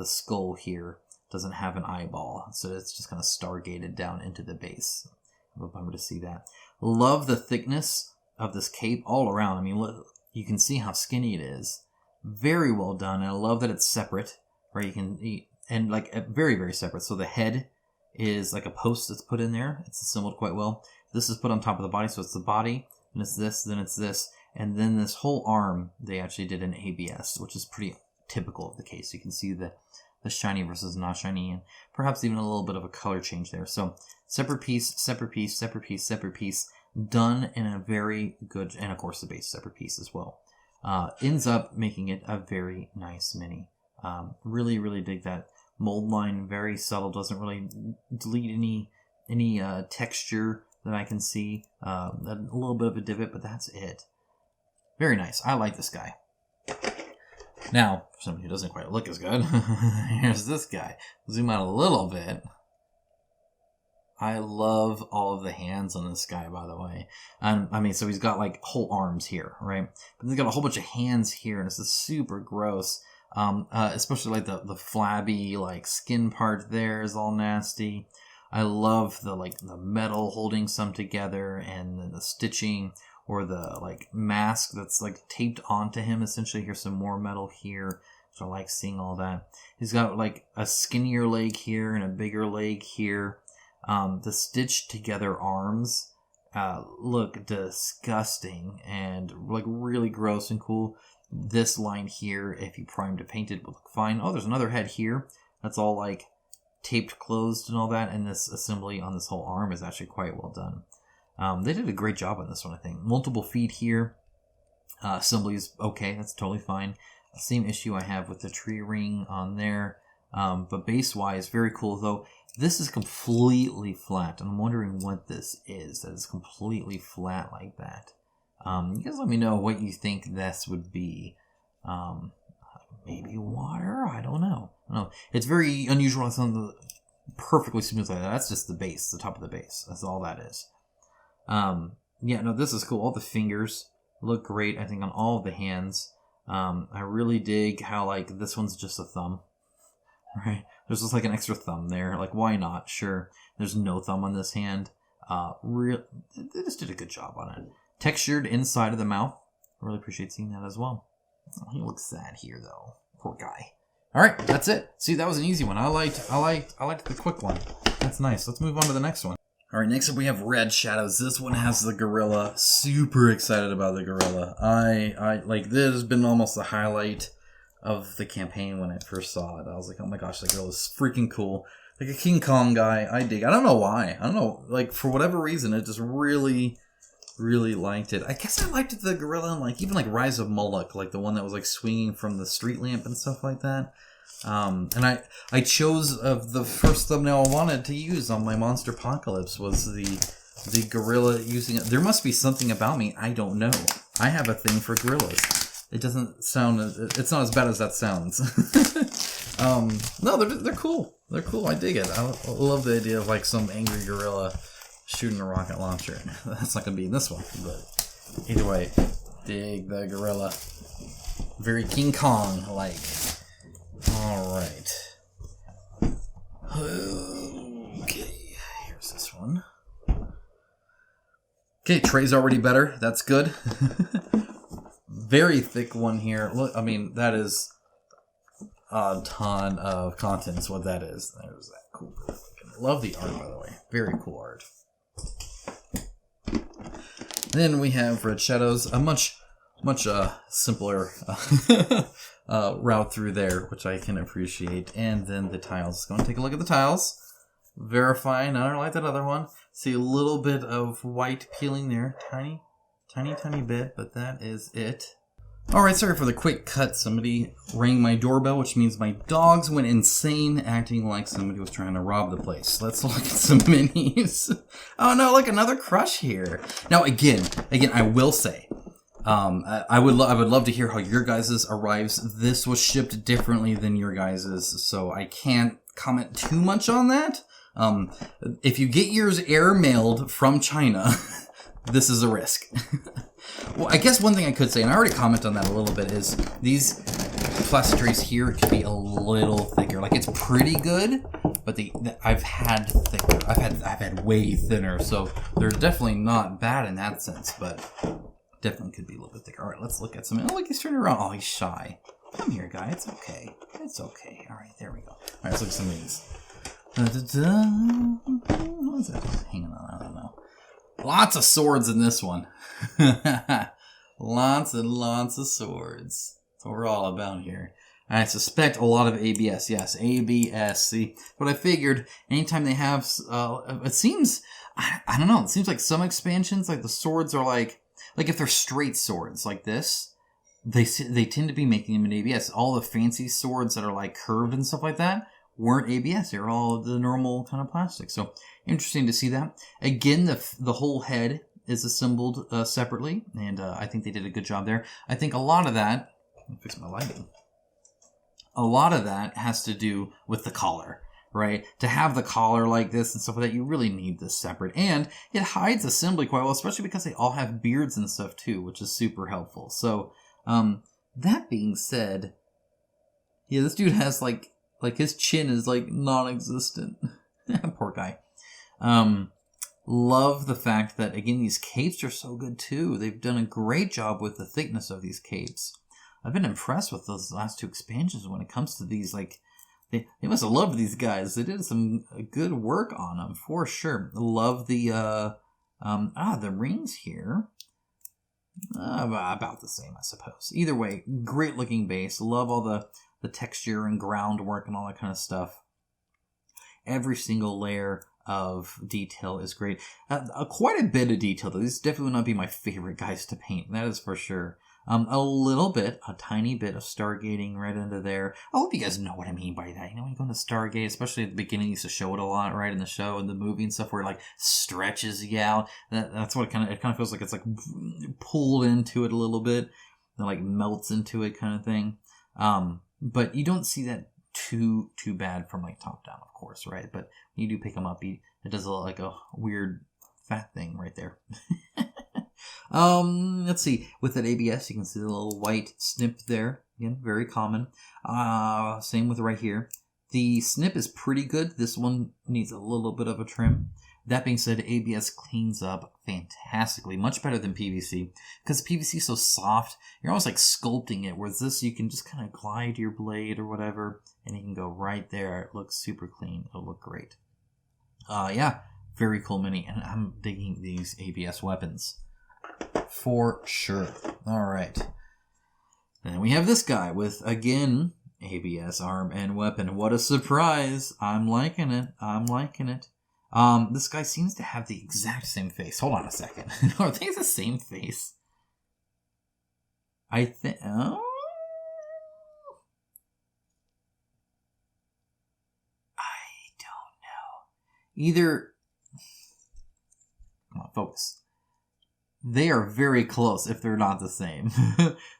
skull here doesn't have an eyeball. So it's just kind of stargated down into the base. I'm a bummer to see that. Love the thickness of this cape all around. I mean, look, you can see how skinny it is. Very well done. And I love that it's separate. Right? You can, and like very, very separate. So the head is like a post that's put in there. It's assembled quite well. This is put on top of the body, so it's the body, then it's this, then it's this, and then this whole arm, they actually did an ABS, which is pretty typical of the case. You can see the shiny versus not shiny, and perhaps even a little bit of a color change there. So separate piece, separate piece, separate piece, separate piece, done in a very good, and of course the base separate piece as well. Ends up making it a very nice mini. Really, really dig that. Mold line, very subtle, doesn't really delete any texture that I can see. A little bit of a divot, but that's it. Very nice. I like this guy. Now, for somebody who doesn't quite look as good, here's this guy. Zoom out a little bit. I love all of the hands on this guy, by the way. I mean, so he's got like whole arms here, right? But he's got a whole bunch of hands here, and it's just super gross. Especially like the flabby like skin part there is all nasty. I love the metal holding some together, and then the stitching or the like mask that's like taped onto him. Essentially, here's some more metal here. So I like seeing all that. He's got like a skinnier leg here and a bigger leg here. The stitched together arms look disgusting and like really gross and cool. This line here, if you primed to paint it, would look fine. Oh, there's another head here. That's all like taped closed and all that, and this assembly on this whole arm is actually quite well done. They did a great job on this one, I think. Multiple feet here. Assembly is okay, that's totally fine. Same issue I have with the tree ring on there. But base-wise, very cool, though. This is completely flat, and I'm wondering what this is that is completely flat like that. You guys let me know what you think this would be. Maybe water? I don't know. It's very unusual. It's on the perfectly smooth like that. That's just the base, the top of the base. That's all that is. Yeah, no, this is cool. All the fingers look great, I think, on all of the hands. I really dig how, like, this one's just a thumb. Right? There's just, like, an extra thumb there. Like, why not? Sure. There's no thumb on this hand. They just did a good job on it. Textured inside of the mouth. I really appreciate seeing that as well. Oh, he looks sad here, though. Poor guy. All right, that's it. See, that was an easy one. I liked the quick one. That's nice. Let's move on to the next one. All right, next up we have Red Shadows. This one has the gorilla. Super excited about the gorilla. I like, this has been almost the highlight of the campaign when I first saw it. I was like, oh my gosh, the gorilla is freaking cool. Like a King Kong guy. I dig. I don't know why. I don't know. Like, for whatever reason, it just really liked it. I guess I liked the gorilla in, like, even like Rise of Moloch, like the one that was like swinging from the street lamp and stuff like that. And I chose the first thumbnail I wanted to use on my Monster Apocalypse was the gorilla using it. There must be something about me I don't know. I have a thing for gorillas. It doesn't sound. It's not as bad as that sounds. No, they're cool. They're cool. I dig it. I love the idea of like some angry gorilla shooting a rocket launcher. That's not gonna be in this one, but either way, dig the gorilla. Very King Kong like. All right. Okay, here's this one. Okay, tray's already better. That's good. Very thick one here. Look, I mean, that is a ton of content is what that is. There's that cool. Love the art, by the way. Very cool art. Then we have Red Shadows, a much simpler route through there, which I can appreciate. And then the tiles. Go and take a look at the tiles. Verifying, I don't like that other one. See a little bit of white peeling there. Tiny bit, but that is it. Alright, sorry for the quick cut. Somebody rang my doorbell, which means my dogs went insane, acting like somebody was trying to rob the place. Let's look at some minis. Oh no, look, another crush here. Now again, I will say, I would love to hear how your guys' arrives. This was shipped differently than your guys', so I can't comment too much on that. If you get yours air mailed from China, this is a risk. Well, I guess one thing I could say, and I already commented on that a little bit, is these plastic trays here could be a little thicker. Like, it's pretty good, but I've had thicker. I've had way thinner, so they're definitely not bad in that sense, but definitely could be a little bit thicker. All right, let's look at some. Oh, look, he's turning around. Oh, he's shy. Come here, guy. It's okay. It's okay. All right, there we go. All right, let's look at some of these. What is that? Hang on, I don't know. Lots of swords in this one. Lots and lots of swords. That's what we're all about here. I suspect a lot of ABS. Yes, ABS. See, what I figured, anytime they have, it seems, I don't know, it seems like some expansions, like the swords are like if they're straight swords like this, they tend to be making them in ABS. All the fancy swords that are like curved and stuff like that weren't ABS. They're all the normal kind of plastic. So interesting to see that. Again, the whole head is assembled separately, and I think they did a good job there. I think a lot of that, let me fix my lighting. A lot of that has to do with the collar, right? To have the collar like this and stuff like that, you really need this separate. And it hides assembly quite well, especially because they all have beards and stuff too, which is super helpful. So, that being said, yeah, this dude has like his chin is like non-existent. Poor guy. Love the fact that, again, these capes are so good too. They've done a great job with the thickness of these capes. I've been impressed with those last two expansions when it comes to these. Like, they must have loved these guys. They did some good work on them for sure. Love the rings here. About the same, I suppose. Either way, great looking base. Love all the texture and groundwork and all that kind of stuff. Every single layer of detail is great. Quite a bit of detail, though. These definitely would not be my favorite guys to paint. That is for sure. A tiny bit of stargating right under there. I hope you guys know what I mean by that. You know, when you go into Stargate, especially at the beginning, they used to show it a lot, right, in the show and the movie and stuff, where it like stretches you out. That's what it kind of feels like. It's like pulled into it a little bit, and like melts into it, kind of thing. But you don't see that too bad from like top down, of course, right? But when you do pick them up, it does like a weird fat thing right there. Let's see. With that ABS, you can see the little white snip there. Again, very common. Same with right here. The snip is pretty good. This one needs a little bit of a trim. That being said, ABS cleans up fantastically, much better than PVC. Because PVC is so soft, you're almost like sculpting it. Whereas this, you can just kind of glide your blade or whatever, and you can go right there. It looks super clean. It'll look great. Yeah, very cool mini, and I'm digging these ABS weapons. For sure. All right. Then we have this guy with, again, ABS arm and weapon. What a surprise. I'm liking it. This guy seems to have the exact same face. Hold on a second. Are they the same face? I think... Oh? I don't know. Either... Come on, focus. They are very close if they're not the same.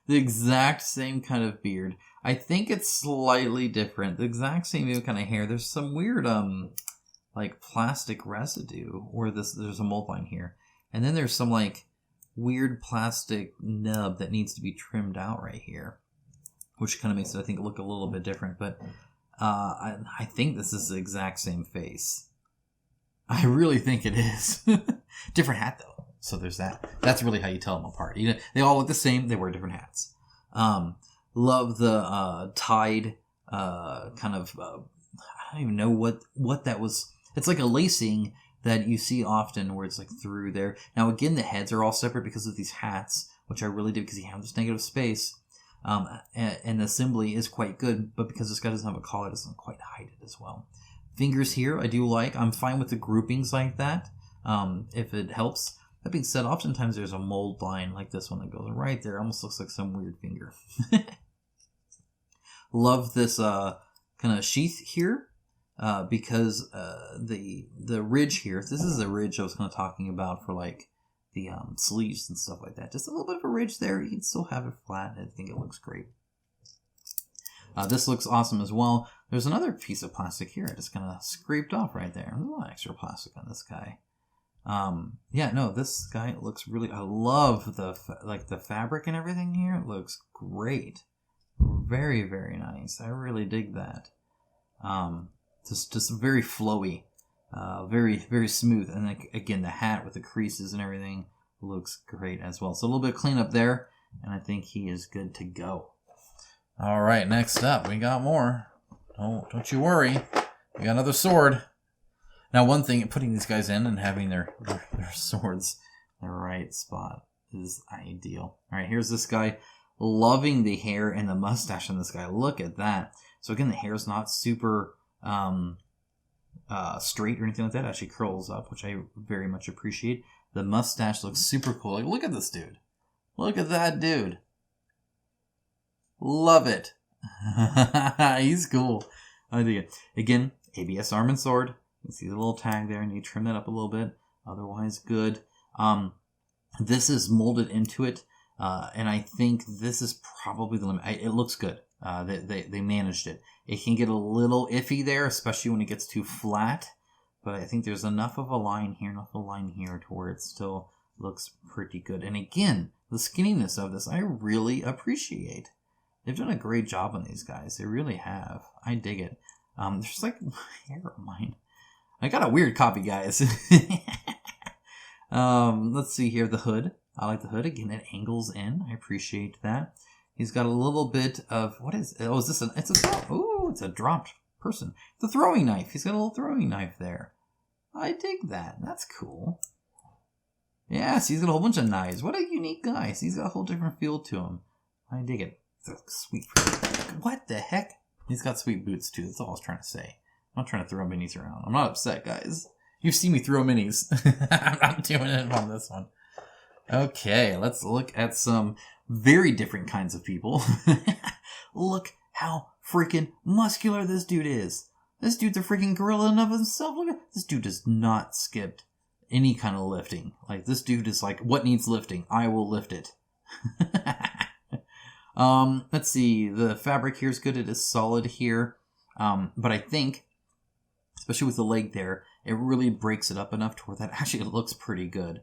The exact same kind of beard. I think it's slightly different. The exact same kind of hair. There's some weird, like plastic residue, or there's a mold line here. And then there's some like weird plastic nub that needs to be trimmed out right here, which kind of makes it, I think, look a little bit different. But I think this is the exact same face. I really think it is. Different hat though. So there's that. That's really how you tell them apart. You know, they all look the same. They wear different hats. Love the tied kind of. I don't even know what that was. It's like a lacing that you see often where it's like through there. Now again, the heads are all separate because of these hats, which I really did because you have this negative space. And the assembly is quite good, but because this guy doesn't have a collar, it doesn't quite hide it as well. Fingers here, I do like. I'm fine with the groupings like that, if it helps. That being said, oftentimes there's a mold line like this one that goes right there. Almost looks like some weird finger. Love this kind of sheath here because the ridge here, this is the ridge I was kind of talking about for like the sleeves and stuff like that. Just a little bit of a ridge there. You can still have it flat. I think it looks great. This looks awesome as well. There's another piece of plastic here. I just kind of scraped off right there. There's a lot of extra plastic on this guy. Yeah, no, this guy looks really, I love the fabric and everything here. It looks great. Very, very nice. I really dig that. Just very flowy, very, very smooth. And then, again, the hat with the creases and everything looks great as well. So a little bit of cleanup there, and I think he is good to go. All right, next up, we got more. Oh, don't you worry. We got another sword. Now, one thing, putting these guys in and having their swords in the right spot is ideal. All right, here's this guy. Loving the hair and the mustache on this guy. Look at that. So again, the hair is not super straight or anything like that. It actually curls up, which I very much appreciate. The mustache looks super cool. Like, look at this dude. Look at that dude. Love it. He's cool. I dig it. Again, ABS arm and sword. You can see the little tag there, and you trim that up a little bit. Otherwise, good. This is molded into it, and I think this is probably the limit. It looks good. They managed it. It can get a little iffy there, especially when it gets too flat. But I think there's enough of a line here, to where it still looks pretty good. And again, the skinniness of this, I really appreciate. They've done a great job on these guys. They really have. I dig it. There's like hair on mine. I got a weird copy, guys. Let's see here. The hood. I like the hood. Again, it angles in. I appreciate that. He's got a little bit of, what is, oh, is this it's a dropped person. The throwing knife. He's got a little throwing knife there. I dig that. That's cool. Yes, he's got a whole bunch of knives. What a unique guy. He's got a whole different feel to him. I dig it. Sweet. What the heck? He's got sweet boots too. That's all I was trying to say. I'm not trying to throw minis around. I'm not upset, guys. You've seen me throw minis. I'm not doing it on this one. Okay, let's look at some very different kinds of people. Look how freaking muscular this dude is. This dude's a freaking gorilla in of himself. Look at this dude does not skip any kind of lifting. Like, this dude is like, what needs lifting? I will lift it. Let's see. The fabric here is good. It is solid here. But I think, especially with the leg there, it really breaks it up enough to where that actually looks pretty good.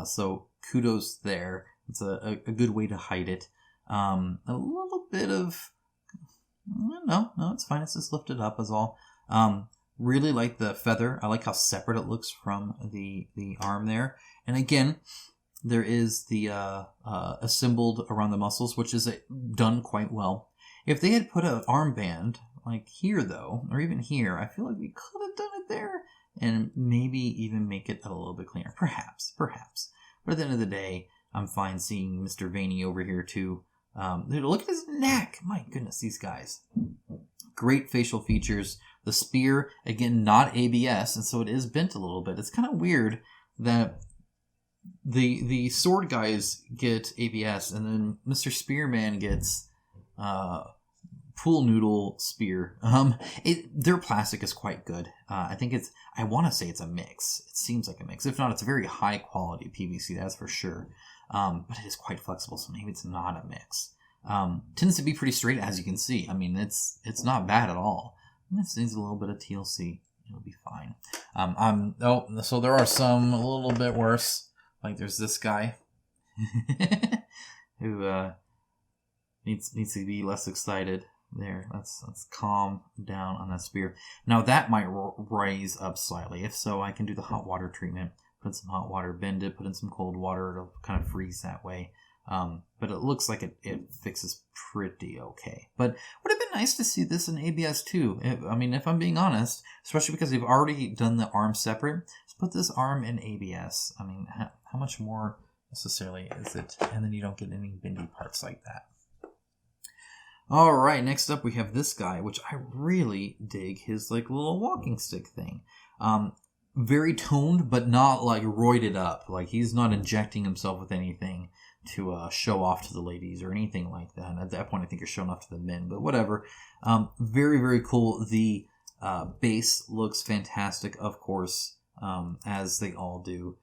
So kudos there. It's a good way to hide it. A little bit of, no, it's fine. It's just lifted up is all. Really like the feather. I like how separate it looks from the arm there. And again, there is the assembled around the muscles, which is done quite well. If they had put an armband like here, though, or even here, I feel like we could have done it there and maybe even make it a little bit cleaner. Perhaps. But at the end of the day, I'm fine seeing Mr. Veiny over here, too. Look at his neck. My goodness, these guys. Great facial features. The spear, again, not ABS, and so it is bent a little bit. It's kind of weird that the sword guys get ABS, and then Mr. Spearman gets pool noodle spear. Their plastic is quite good. I want to say it's a mix. It seems like a mix. If not, it's a very high quality PVC, that's for sure. But it is quite flexible, so maybe it's not a mix. Tends to be pretty straight, as you can see. I mean, it's not bad at all. This needs a little bit of TLC. It'll be fine. So there are some a little bit worse. Like there's this guy who needs to be less excited. There, let's calm down on that spear. Now that might raise up slightly. If so, I can do the hot water treatment. Put some hot water, bend it, put in some cold water. It'll kind of freeze that way. But it looks like it fixes pretty okay. But would have been nice to see this in ABS too. If I'm being honest, especially because they've already done the arm separate, let's put this arm in ABS. I mean, how much more necessarily is it? And then you don't get any bendy parts like that. All right, next up we have this guy, which I really dig his like little walking stick thing. very toned, but not like roided up. Like he's not injecting himself with anything to show off to the ladies or anything like that. And at that point, I think you're showing off to the men, but whatever. Very, very cool. The base looks fantastic, of course, as they all do.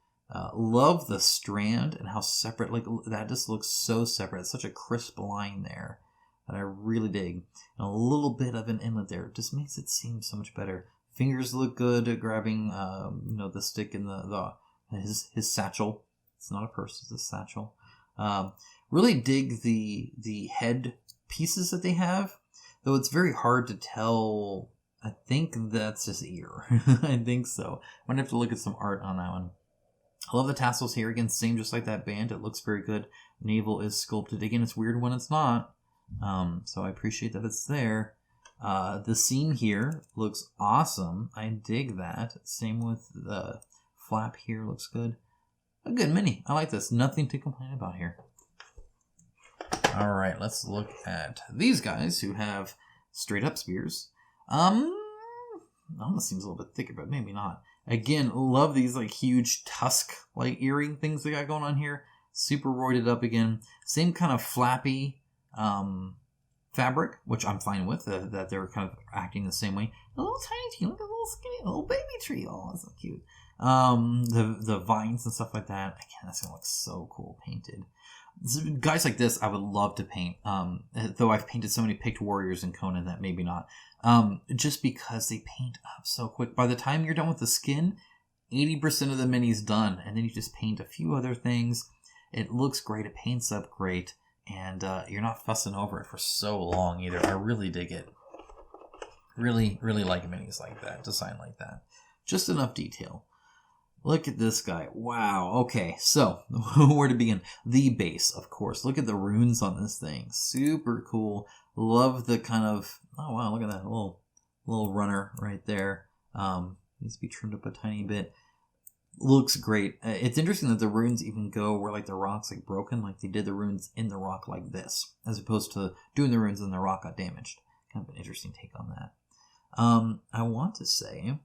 Love the strand and how separate, like that just looks so separate. It's such a crisp line there that I really dig. And a little bit of an inlet there just makes it seem so much better. Fingers look good at grabbing, the stick in his satchel. It's not a purse; it's a satchel. Really dig the head pieces that they have, though it's very hard to tell. I think that's his ear. I think so. I'm gonna have to look at some art on that one. I love the tassels here. Again, same just like that band. It looks very good. Navel is sculpted. Again, it's weird when it's not. So I appreciate that it's there. The seam here looks awesome. I dig that. Same with the flap here. Looks good. A good mini. I like this. Nothing to complain about here. All right, let's look at these guys who have straight up spears. Almost seems a little bit thicker, but maybe not. Again, love these like huge tusk like earring things they got going on here. Super roided up again. Same kind of flappy fabric, which I'm fine with. That they're kind of acting the same way. A little tiny tree, look at a little skinny little baby tree. Oh, that's so cute. The vines and stuff like that. Again, that's gonna look so cool painted. Guys like this, I would love to paint. Though I've painted so many picked warriors in Conan that maybe not. Just because they paint up so quick. By the time you're done with the skin, 80% of the mini's done, and then you just paint a few other things. It looks great. It paints up great, and you're not fussing over it for so long either. I really dig it. Really, really like minis like that, design like that. Just enough detail. Look at this guy. Wow. Okay, so where to begin? The base, of course. Look at the runes on this thing. Super cool. Love the kind of, oh wow, look at that little runner right there. Needs to be trimmed up a tiny bit. Looks great. It's interesting that the runes even go where like the rock's like broken, like they did the runes in the rock like this, as opposed to doing the runes and the rock got damaged. Kind of an interesting take on that. I want to say,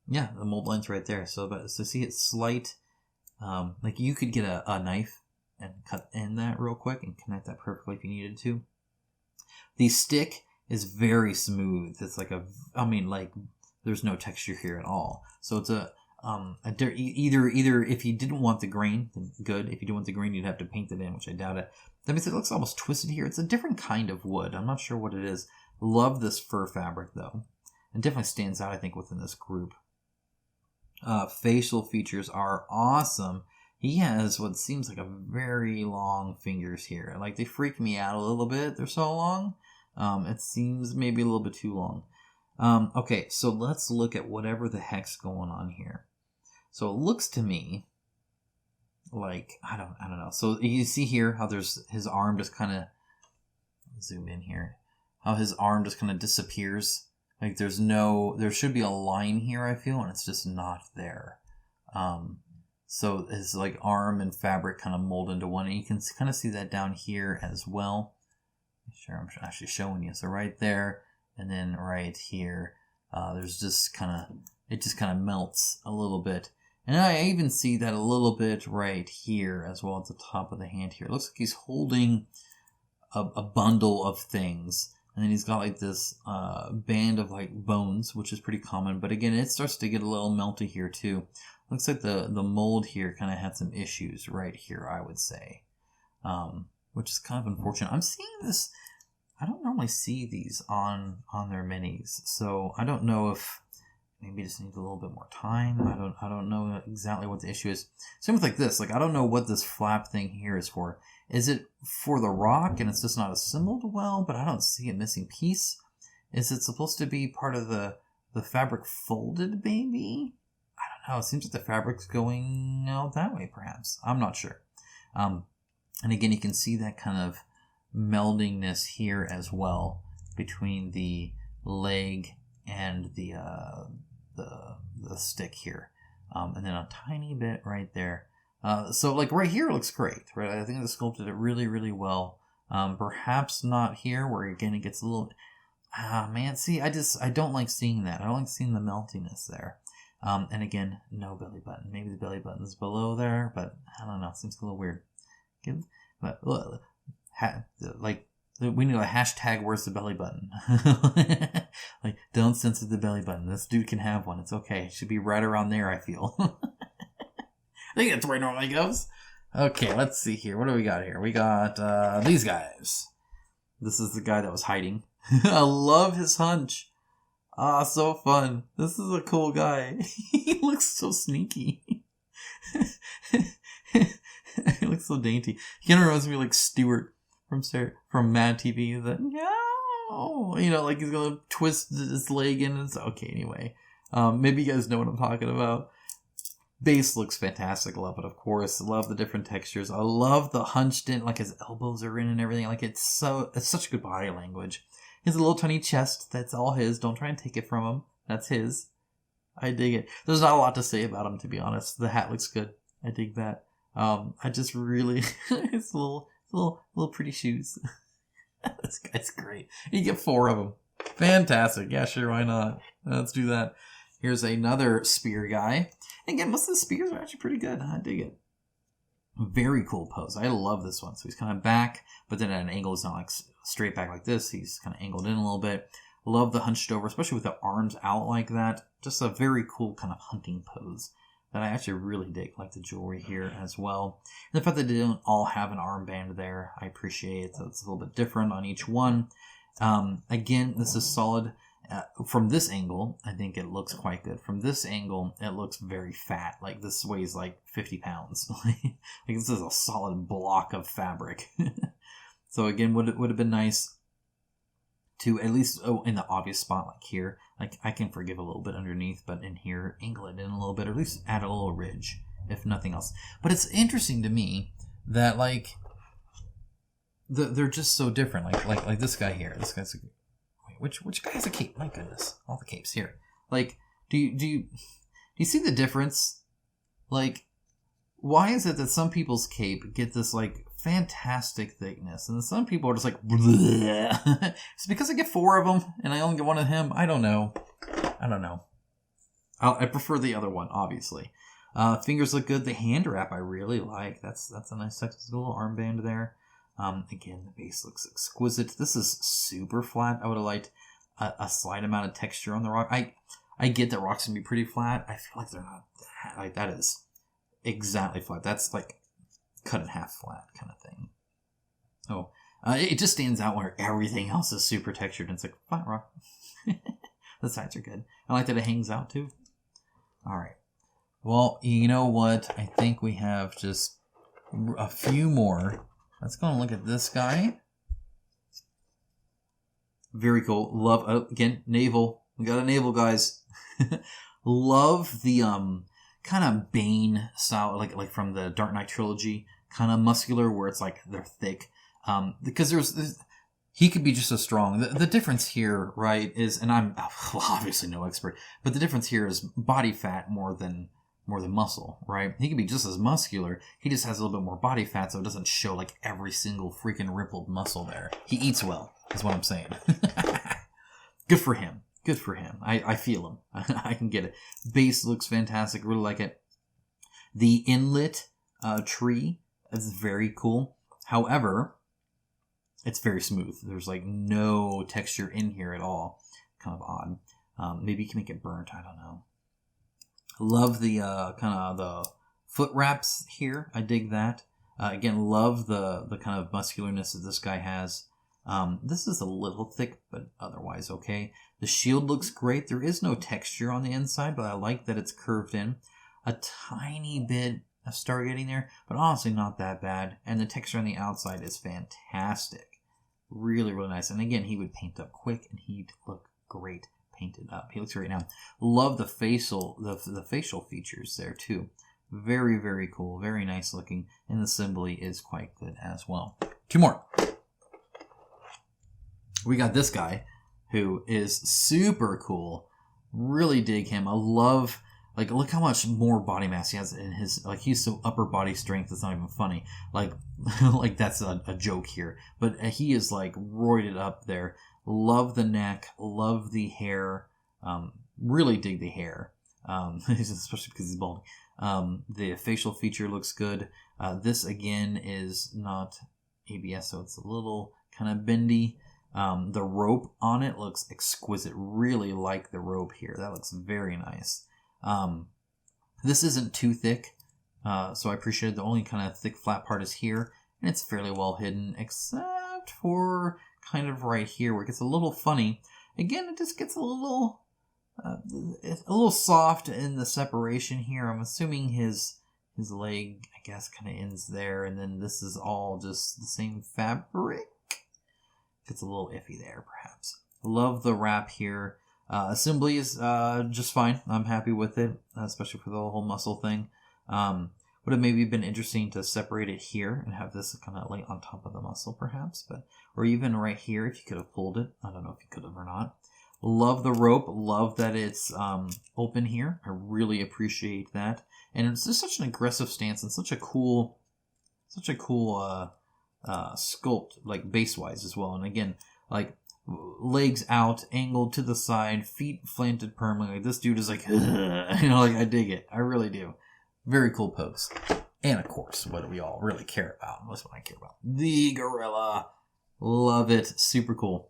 yeah, the mold line's right there. So see it's slight, like you could get a knife and cut in that real quick and connect that perfectly if you needed to. The stick is very smooth. It's like there's no texture here at all. So it's either if you didn't want the grain, then good. If you didn't want the grain, you'd have to paint it in, which I doubt it. That means it looks almost twisted here. It's a different kind of wood. I'm not sure what it is. Love this fur fabric though. It definitely stands out, I think, within this group. Facial features are awesome. He has what seems like a very long fingers here. Like they freak me out a little bit. They're so long. It seems maybe a little bit too long. Okay, so let's look at whatever the heck's going on here. So it looks to me like I don't know. So you see here how there's his arm just kind of zoom in here. How his arm just kind of disappears. Like there should be a line here, I feel, and it's just not there. So his like arm and fabric kind of mold into one, and you can kind of see that down here as well. Sure, I'm actually showing you. So right there, and then right here, there's just it just kind of melts a little bit. And I even see that a little bit right here as well at the top of the hand here. It looks like he's holding a bundle of things. And then he's got like this band of like bones, which is pretty common. But again, it starts to get a little melty here too. Looks like the mold here kind of had some issues right here, I would say. Which is kind of unfortunate. I'm seeing this. I don't normally see these on their minis. So I don't know if maybe just needs a little bit more time. I don't know exactly what the issue is. Same with like this. Like I don't know what this flap thing here is for. Is it for the rock and it's just not assembled well, but I don't see a missing piece? Is it supposed to be part of the fabric folded maybe? I don't know. It seems like the fabric's going out that way perhaps. I'm not sure. And again, you can see that kind of meldingness here as well between the leg and the stick here. And then a tiny bit right there. So like right here looks great, right? I think they sculpted it really, really well. Perhaps not here where again it gets a little, man, see, I don't like seeing that. I don't like seeing the meltiness there. And again, no belly button. Maybe the belly button's below there, but I don't know. It seems a little weird. But like, we need a hashtag, where's the belly button? Like, don't censor the belly button. This dude can have one. It's okay. It should be right around there, I feel. I think that's where it normally goes. Okay, let's see here. What do we got here? We got these guys. This is the guy that was hiding. I love his hunch. Ah, so fun. This is a cool guy. He looks so sneaky. He looks so dainty. He kind of reminds me of like Stuart from Mad TV. That, no, you know, like he's gonna twist his leg in. And okay, anyway. Maybe you guys know what I'm talking about. Base looks fantastic. Love it, of course. Love the different textures. I love the hunched in, like his elbows are in and everything. Like it's such good body language. He has a little tiny chest. That's all his. Don't try and take it from him. That's his. I dig it. There's not a lot to say about him, to be honest. The hat looks good. I dig that. I just really, his little pretty shoes. This guy's great. You get 4 of them. Fantastic. Yeah, sure. Why not? Let's do that. Here's another spear guy. Again, most of the spears are actually pretty good. I dig it. Very cool pose. I love this one. So he's kind of back, but then at an angle, it's not like straight back like this. He's kind of angled in a little bit. Love the hunched over, especially with the arms out like that. Just a very cool kind of hunting pose that I actually really dig. Like the jewelry here as well. And the fact that they don't all have an armband there, I appreciate it. So it's a little bit different on each one. Again, this is solid. From this angle, I think it looks quite good. From this angle, it looks very fat. Like this weighs like 50 pounds. Like this is a solid block of fabric. So again, would have been nice to at least, in the obvious spot like here, like I can forgive a little bit underneath, but in here, angle it in a little bit, or at least add a little ridge, if nothing else. But it's interesting to me that like they're just so different. Like this guy here. This guy's which guy has a cape? My goodness, all the capes here. Like, do you see the difference? Like, why is it that some people's cape get this like fantastic thickness, and then some people are just like, bleh. It's because I get 4 of them and I only get 1 of him. I don't know. I prefer the other one, obviously. Fingers look good. The hand wrap I really like. That's a nice little armband there. Again, the base looks exquisite. This is super flat. I would have liked a slight amount of texture on the rock. I get that rocks can be pretty flat. I feel like they're not that. Like, that is exactly flat. That's like cut in half flat kind of thing. Oh, it just stands out where everything else is super textured and it's like flat rock. The sides are good. I like that it hangs out too. All right. Well, you know what? I think we have just a few more. Let's go and look at this guy. Very cool. Love, again, navel. We got a navel, guys. Love the kind of Bane style, like from the Dark Knight trilogy, kind of muscular where it's like they're thick. Because he could be just as strong. The difference here, right, is, and I'm obviously no expert, but the difference here is body fat more than muscle, right? He can be just as muscular. He just has a little bit more body fat, so it doesn't show like every single freaking rippled muscle there. He eats well, is what I'm saying. Good for him. Good for him. I feel him. I can get it. Base looks fantastic. Really like it. The inlet tree is very cool. However, it's very smooth. There's like no texture in here at all. Kind of odd. Maybe you can make it burnt. I don't know. Love the kind of the foot wraps here. I dig that. Again, love the kind of muscularness that this guy has. This is a little thick, but otherwise okay. The shield looks great. There is no texture on the inside, but I like that it's curved in. A tiny bit of stargating there, but honestly not that bad. And the texture on the outside is fantastic. Really, really nice. And again, he would paint up quick, and he'd look great painted up. He looks great now. Love the facial features there too. Very, very cool. Very nice looking. And the assembly is quite good as well. 2 more. We got this guy who is super cool. Really dig him. I love, like, look how much more body mass he has in his, like, he's so upper body strength, it's not even funny. Like, like that's a joke here. But he is, like, roided up there. Love the neck. Love the hair. Really dig the hair. especially because he's bald. The facial feature looks good. This again is not ABS, so it's a little kind of bendy. The rope on it looks exquisite. Really like the rope here. That looks very nice. This isn't too thick, so I appreciate the only kind of thick flat part is here, and it's fairly well hidden, except for kind of right here where it gets a little funny. Again, it just gets a little soft in the separation here. I'm assuming his leg, I guess, kind of ends there, and then this is all just the same fabric. It's a little iffy there, perhaps. Love the wrap here. Assembly is just fine. I'm happy with it, especially for the whole muscle thing. Would have maybe been interesting to separate it here and have this kind of lay on top of the muscle, perhaps, or even right here if you could have pulled it. I don't know if you could have or not. Love the rope. Love that it's open here. I really appreciate that, and it's just such an aggressive stance and such a cool sculpt, like base-wise as well. And again, like legs out, angled to the side, feet planted permanently. This dude is like, like I dig it. I really do. Very cool pose. And of course, what do we all really care about? What's what I care about? The gorilla. Love it. Super cool.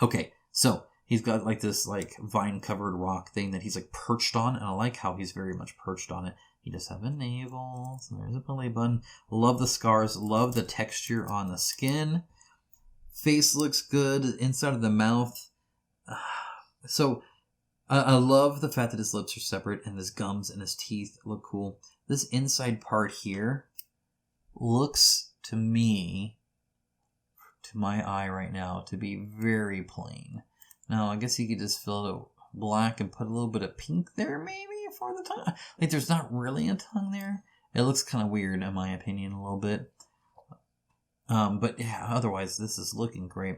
Okay, so he's got like this like vine-covered rock thing that he's like perched on, and I like how he's very much perched on it. He does have a navel, so there's a belly button. Love the scars. Love the texture on the skin. Face looks good. Inside of the mouth. So I love the fact that his lips are separate and his gums and his teeth look cool. This inside part here looks to me, to my eye right now, to be very plain. Now, I guess you could just fill it black and put a little bit of pink there maybe for the tongue. Like, there's not really a tongue there. It looks kind of weird in my opinion a little bit. But yeah, otherwise this is looking great.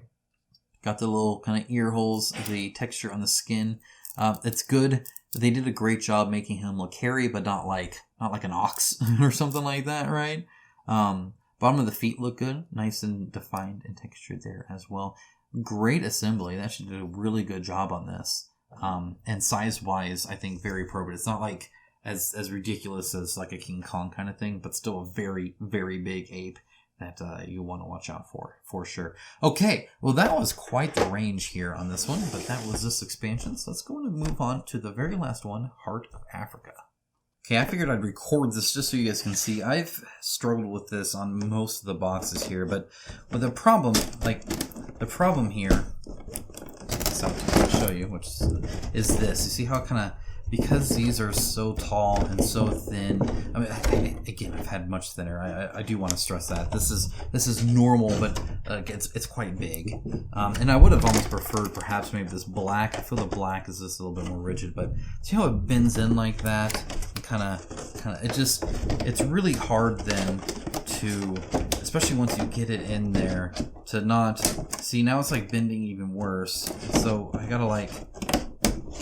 Got the little kind of ear holes, the texture on the skin. It's good. They did a great job making him look hairy, but not like an ox or something like that, right? Bottom of the feet look good, nice and defined and textured there as well. Great assembly. They actually did a really good job on this. And size-wise, I think very appropriate. It's not like as ridiculous as like a King Kong kind of thing, but still a very, very big ape that you want to watch out for sure. Okay, well that was quite the range here on this one, but that was this expansion. So let's go and move on to the very last one, Heart of Africa. Okay, I figured I'd record this just so you guys can see. I've struggled with this on most of the boxes here, but the problem here, so I'll show you, which is this. You see how kind of, because these are so tall and so thin. I mean, again, I've had much thinner. I do want to stress that this is normal, but it's quite big. And I would have almost preferred perhaps maybe this black. I feel the black is just a little bit more rigid, but see how it bends in like that? Kind of. It's really hard then to, especially once you get it in there, to not see. Now it's like bending even worse. So I gotta like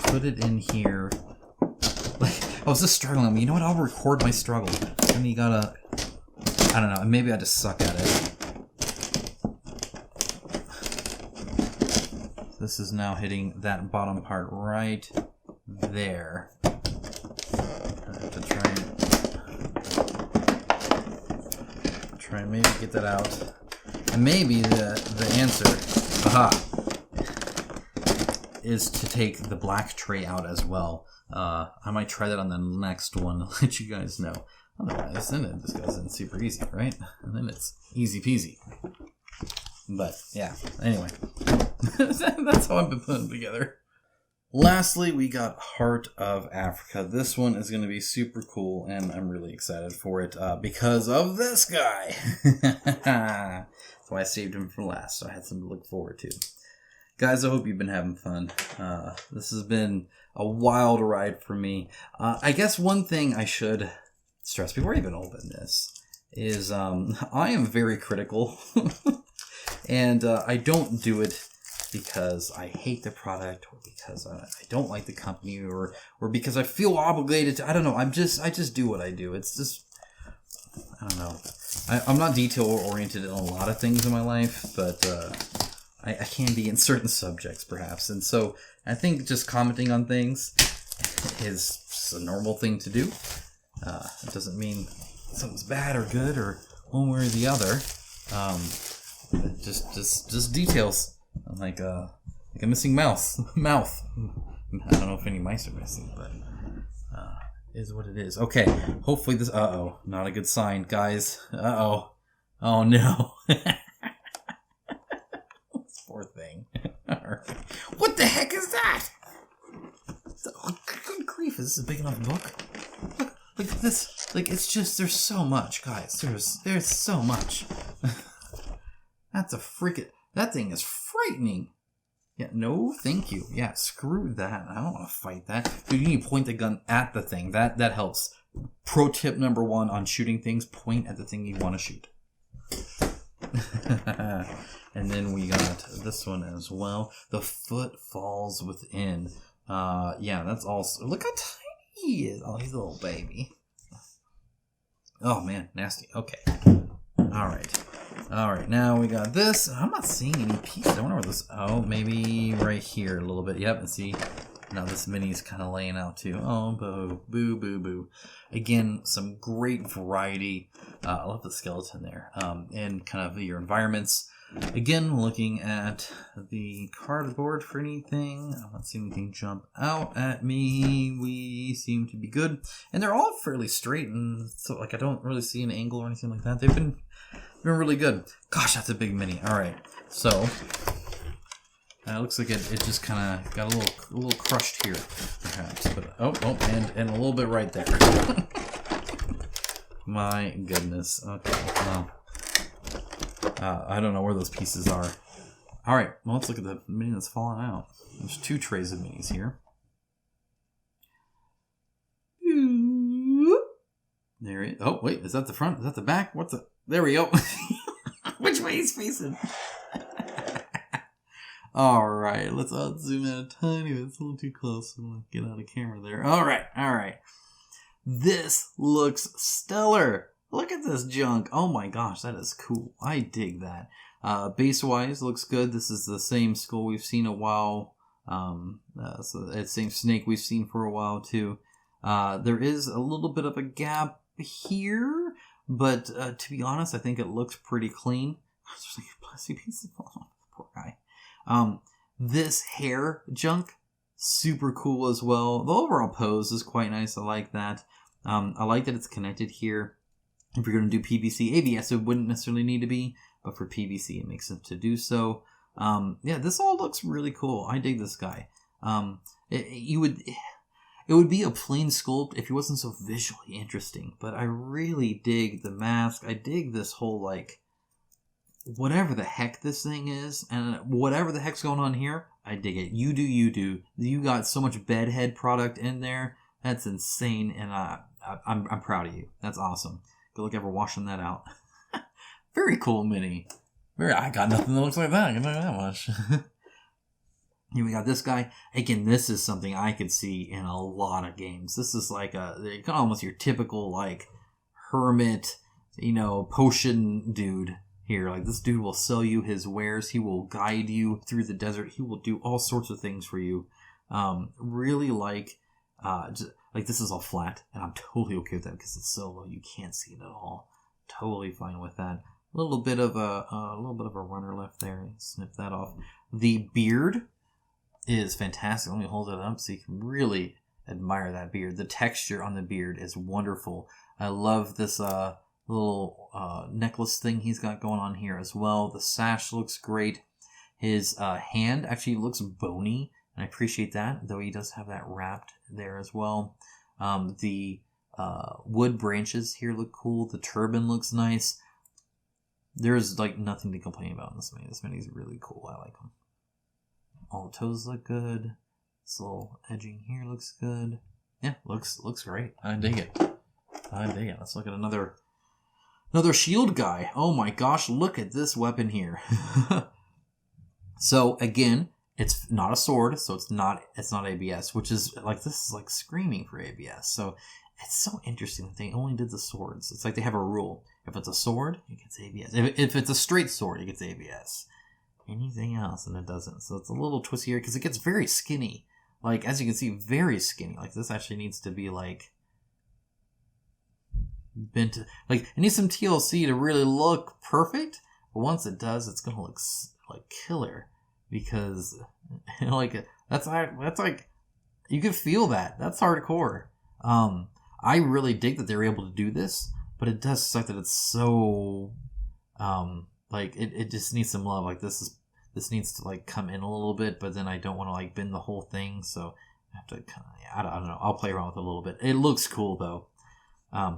put it in here. I was just struggling. I mean, you know what? I'll record my struggle. And you gotta, I don't know. Maybe I just suck at it. This is now hitting that bottom part right there. I have to try and maybe get that out. And maybe the answer, is to take the black tray out as well. I might try that on the next one to let you guys know. Otherwise, then it just goes in super easy, right? And then it's easy peasy. But, yeah. Anyway. That's how I've been putting them together. Lastly, we got Heart of Africa. This one is going to be super cool, and I'm really excited for it because of this guy. That's why I saved him for last, so I had something to look forward to. Guys, I hope you've been having fun. This has been a wild ride for me. I guess one thing I should stress before I even open this is I am very critical. And I don't do it because I hate the product or because I don't like the company or because I feel obligated to. I don't know. I just do what I do. It's just, I don't know. I'm not detail oriented in a lot of things in my life, but I can be in certain subjects perhaps. And so I think just commenting on things, is just a normal thing to do. It doesn't mean something's bad or good or one way or the other. Just details, like a missing mouth. I don't know if any mice are missing, but is what it is. Okay, hopefully this. Not a good sign, guys. Oh no. This poor thing. What the heck is that? Good grief! Is this a big enough book? Look at this. Like, it's just, there's so much, guys. There's so much. That's a freaking, that thing is frightening. Yeah, no, thank you. Yeah, screw that. I don't want to fight that. Dude, you need to point the gun at the thing. That helps. Pro tip number 1 on shooting things, point at the thing you want to shoot. And then we got this one as well. The foot falls within. Yeah, that's also, look how tiny he is. Oh, he's a little baby. Oh man, nasty. Okay. Alright, now we got this. I'm not seeing any pieces. I wonder where this, oh, maybe right here a little bit. Yep, and see, now this mini's kind of laying out too. Oh, boo. Again, some great variety. I love the skeleton there. And kind of your environments. Again, looking at the cardboard for anything. I'm not seeing anything jump out at me. We seem to be good. And they're all fairly straight, and so like I don't really see an angle or anything like that. They've been really good. Gosh, that's a big mini. Alright, so it looks like it just kind of got a little crushed here, perhaps. But and a little bit right there. My goodness. Okay, well. I don't know where those pieces are. Alright, well, let's look at the mini that's fallen out. There's 2 trays of minis here. There it is. Oh, wait, is that the front? Is that the back? What's the... There we go. Which way he's facing? Alright, let's zoom out a tiny bit. It's a little too close. I'm going to get out of camera there. Alright. This looks stellar. Look at this junk. Oh my gosh, that is cool. I dig that. Base-wise, looks good. This is the same skull we've seen a while. So it's the same snake we've seen for a while too. There is a little bit of a gap here, but to be honest, I think it looks pretty clean. There's like a plastic piece. Poor guy. This hair junk, super cool as well. The overall pose is quite nice. I like that. I like that it's connected here. If you're going to do PVC, ABS, it wouldn't necessarily need to be, but for PVC, it makes sense to do so. Yeah, this all looks really cool. I dig this guy. It would be a plain sculpt if it wasn't so visually interesting, but I really dig the mask. I dig this whole, like, whatever the heck this thing is, and whatever the heck's going on here, I dig it. You do. You got so much bedhead product in there. That's insane, and I'm proud of you. That's awesome. Good luck ever washing that out. Very cool mini. I got nothing that looks like that. I can tell you that much. Here we got this guy. Again, this is something I could see in a lot of games. This is like almost your typical like hermit, potion dude here. Like this dude will sell you his wares. He will guide you through the desert. He will do all sorts of things for you. Really like this is all flat, and I'm totally okay with that because it's so low you can't see it at all. Totally fine with that. A little bit of a runner left there. Snip that off. The beard is fantastic. Let me hold it up so you can really admire that beard. The texture on the beard is wonderful. I love this little necklace thing he's got going on here as well. The sash looks great. His hand actually looks bony, and I appreciate that, though he does have that wrapped there as well. The wood branches here look cool. The turban looks nice. There's like nothing to complain about in this mini. This mini is really cool. I like them. All the toes look good. This little edging here looks good. Yeah, looks great. I dig it. Let's look at another shield guy. Oh my gosh, look at this weapon here. So again, it's not a sword, so it's not ABS, which is like, this is like screaming for ABS. So it's so interesting that they only did the swords. It's like they have a rule. If it's a sword, it gets ABS. If it's a straight sword, it gets ABS. Anything else, and it doesn't. So it's a little twisty here because it gets very skinny. like, as you can see, very skinny. Like, this actually needs to be, like, bent. Like, it needs some TLC to really look perfect. But once it does, it's going to look, like, killer. Because, like, that's like, you can feel that. That's hardcore. I really dig that they're able to do this. But it does suck that it's so, like, it just needs some love. Like, this needs to, like, come in a little bit, but then I don't want to, like, bend the whole thing, so I have to kind of, I don't know. I'll play around with it a little bit. It looks cool, though.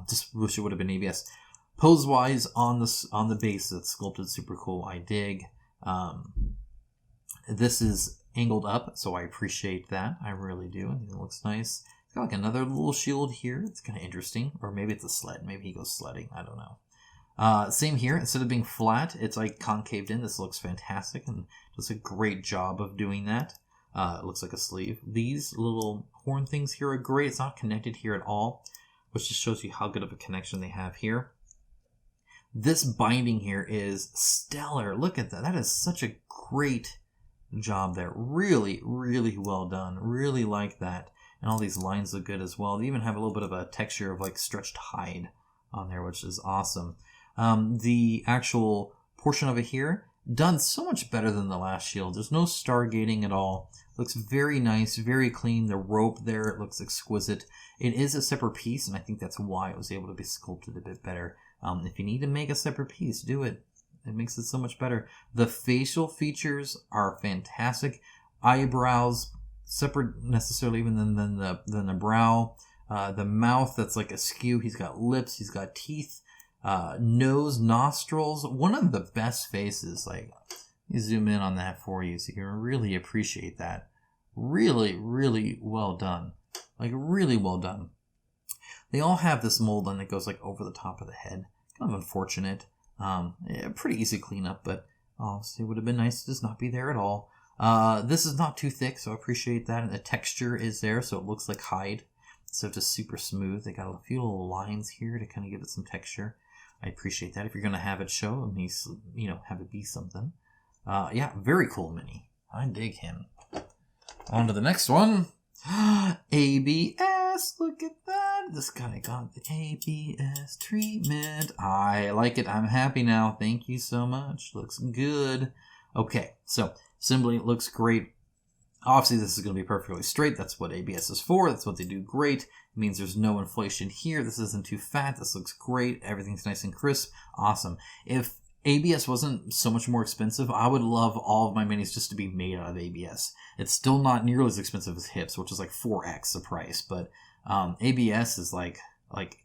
Just wish it would have been ABS. Pose-wise, on the base, it's sculpted super cool. I dig. This is angled up, so I appreciate that. I really do. I think it looks nice. It's got, like, another little shield here. It's kind of interesting. Or maybe it's a sled. Maybe he goes sledding. I don't know. Same here. Instead of being flat, it's like concaved in. This looks fantastic and does a great job of doing that. It looks like a sleeve. These little horn things here are great. It's not connected here at all, which just shows you how good of a connection they have here. This binding here is stellar. Look at that. That is such a great job there. Really, really well done. Really like that. And all these lines look good as well. They even have a little bit of a texture of, like, stretched hide on there, which is awesome. The actual portion of it here, done so much better than the last shield. There's no stargating at all. Looks very nice, very clean. The rope there, it looks exquisite. It is a separate piece, and I think that's why it was able to be sculpted a bit better. If you need to make a separate piece, do it. It makes it so much better. The facial features are fantastic. Eyebrows, separate necessarily even than the brow. The mouth that's like askew. He's got lips. He's got teeth. Nose, nostrils. One of the best faces. Like, you zoom in on that for you so you can really appreciate that. Really, really well done. Like, really well done. They all have this mold on that goes, like, over the top of the head. Kind of unfortunate. Yeah, pretty easy cleanup, but obviously it would have been nice to just not be there at all. This is not too thick, so I appreciate that. And the texture is there, so it looks like hide. So just super smooth. They got a few little lines here to kind of give it some texture. I appreciate that. If you're going to have it show, it needs, have it be something. Yeah, very cool mini. I dig him. On to the next one. ABS, look at that. This guy got the ABS treatment. I like it. I'm happy now. Thank you so much. Looks good. Okay, so assembly looks great. Obviously, this is going to be perfectly straight. That's what ABS is for. That's what they do great. It means there's no inflation here. This isn't too fat. This looks great. Everything's nice and crisp. Awesome. If ABS wasn't so much more expensive, I would love all of my minis just to be made out of ABS. It's still not nearly as expensive as Hips, which is like 4x the price, but ABS is like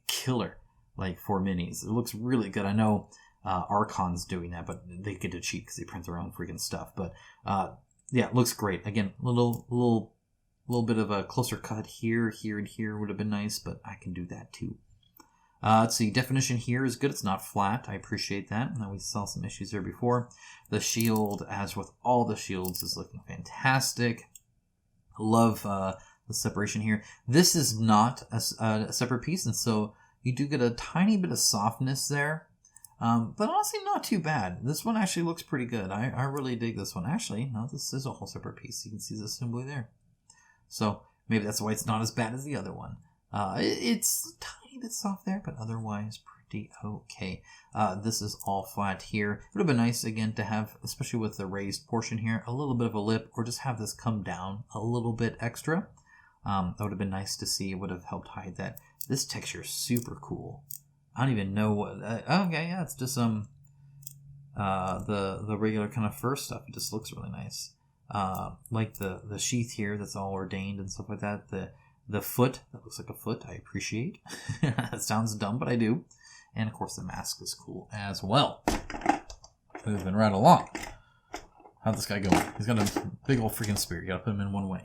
killer, like for minis. It looks really good. I know Archon's doing that, but they get to cheat because they print their own freaking stuff. But yeah, it looks great. Again, little bit of a closer cut here, and here would have been nice, but I can do that too. Let's see, definition here is good. It's not flat. I appreciate that. We saw some issues there before. The shield, as with all the shields, is looking fantastic. Love the separation here. This is not a separate piece, and so you do get a tiny bit of softness there. But honestly, not too bad. This one actually looks pretty good. I really dig this one. Actually, no, this is a whole separate piece. You can see the assembly there. So maybe that's why it's not as bad as the other one. It's a tiny bit soft there, but otherwise pretty okay. This is all flat here. It would have been nice, again, to have, especially with the raised portion here, a little bit of a lip, or just have this come down a little bit extra. That would have been nice to see. It would have helped hide that. This texture is super cool. I don't even know what... okay, yeah, it's just the regular kind of fur stuff. It just looks really nice. Like the sheath here that's all ordained and stuff like that. The foot, that looks like a foot, I appreciate. That sounds dumb, but I do. And of course the mask is cool as well. Moving right along. How'd this guy go? He's got a big old freaking spear. You gotta put him in one way.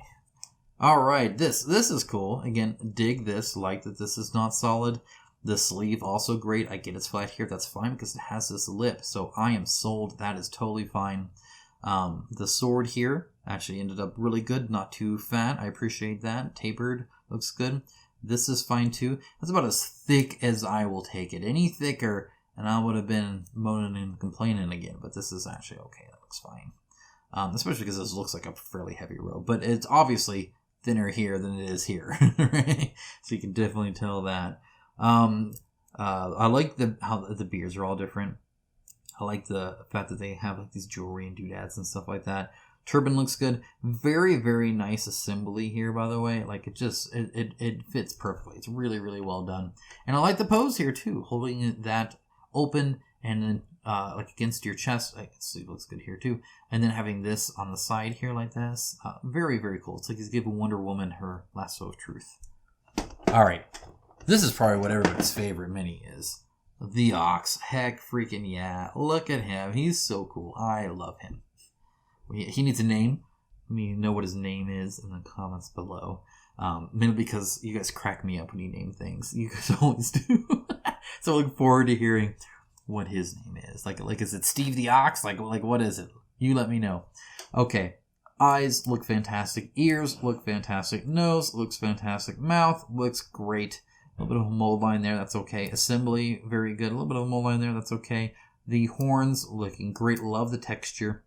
Alright, this is cool. Again, dig this. Like that this is not solid. The sleeve, also great. I get it's flat here. That's fine because it has this lip. So I am sold. That is totally fine. The sword here actually ended up really good. Not too fat. I appreciate that. Tapered. Looks good. This is fine too. That's about as thick as I will take it. Any thicker, and I would have been moaning and complaining again. But this is actually okay. That looks fine. Especially because this looks like a fairly heavy robe. But it's obviously thinner here than it is here, right? So you can definitely tell that. I like how the beards are all different. I like the fact that they have like these jewelry and doodads and stuff like that. Turban looks good. Very, very nice assembly here, by the way. Like it fits perfectly. It's really, really well done. And I like the pose here too, holding that open and then like against your chest. I can see it looks good here too. And then having this on the side here like this. Very, very cool. It's like he's giving Wonder Woman her lasso of truth. All right. This is probably what everybody's favorite mini is. The Ox. Heck freaking yeah. Look at him. He's so cool. I love him. He needs a name. Let me know what his name is in the comments below. Mainly because you guys crack me up when you name things. You guys always do. So I look forward to hearing what his name is. Like is it Steve the Ox? Like what is it? You let me know. Okay. Eyes look fantastic. Ears look fantastic. Nose looks fantastic. Mouth looks great. A little bit of a mold line there. That's okay. Assembly, very good. A little bit of a mold line there. That's okay. The horns looking great. Love the texture.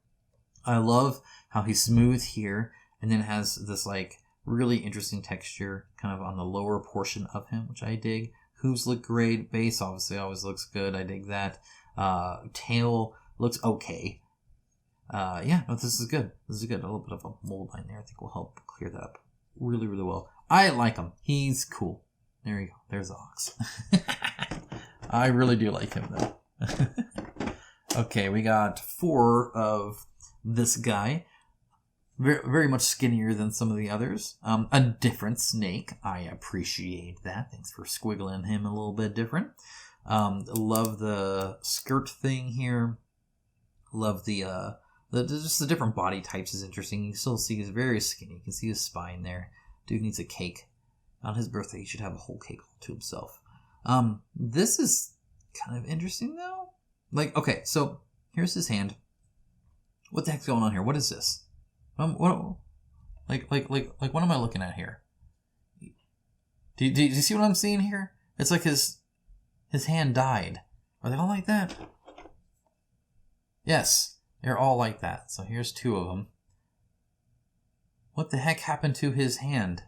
I love how he's smooth here and then has this like really interesting texture kind of on the lower portion of him, which I dig. Hooves look great. Base obviously always looks good. I dig that. Tail looks okay. Yeah, no, this is good. This is good. A little bit of a mold line there I think will help clear that up really, really well. I like him. He's cool. There you go. There's the Ox. I really do like him though. Okay, we got 4 of this guy. Very, very much skinnier than some of the others. A different snake. I appreciate that. Thanks for squiggling him a little bit different. Love the skirt thing here. Love the just the different body types is interesting. You can still see he's very skinny. You can see his spine there. Dude needs a cake. On his birthday, he should have a whole cake all to himself. This is kind of interesting though. Like, okay, so here's his hand. What the heck's going on here? What is this? What am I looking at here? Do you see what I'm seeing here? It's like his hand died. Are they all like that? Yes, they're all like that. So here's 2 of them. What the heck happened to his hand?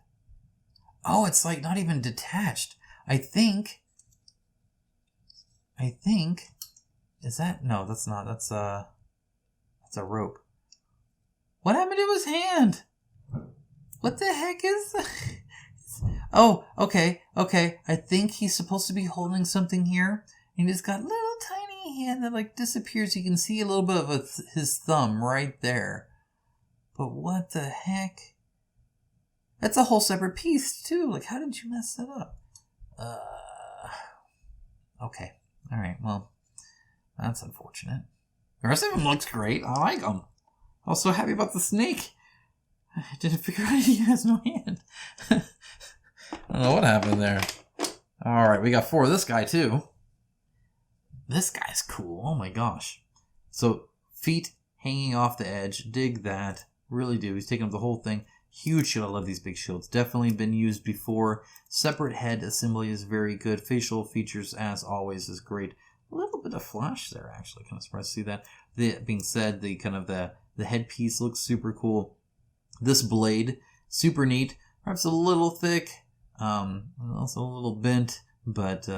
Oh, it's like not even detached. I think. Is that? No, that's not. That's a rope. What happened to his hand? What the heck is that? Oh, okay. I think he's supposed to be holding something here. And he's got a little tiny hand that like disappears. You can see a little bit of his thumb right there. But what the heck? That's a whole separate piece, too. Like, how did you mess that up? Okay. All right. Well, that's unfortunate. The rest of him looks great. I like him. I was so happy about the snake. I didn't figure out he has no hand. I don't know what happened there. All right. We got 4 of this guy, too. This guy's cool. Oh, my gosh. So, feet hanging off the edge. Dig that. Really do. He's taking up the whole thing. Huge shield. I love these big shields. Definitely been used before. Separate head assembly is very good. Facial features, as always, is great. A little bit of flash there, actually. Kind of surprised to see that. That being said, the headpiece looks super cool. This blade, super neat. Perhaps a little thick. Also a little bent, but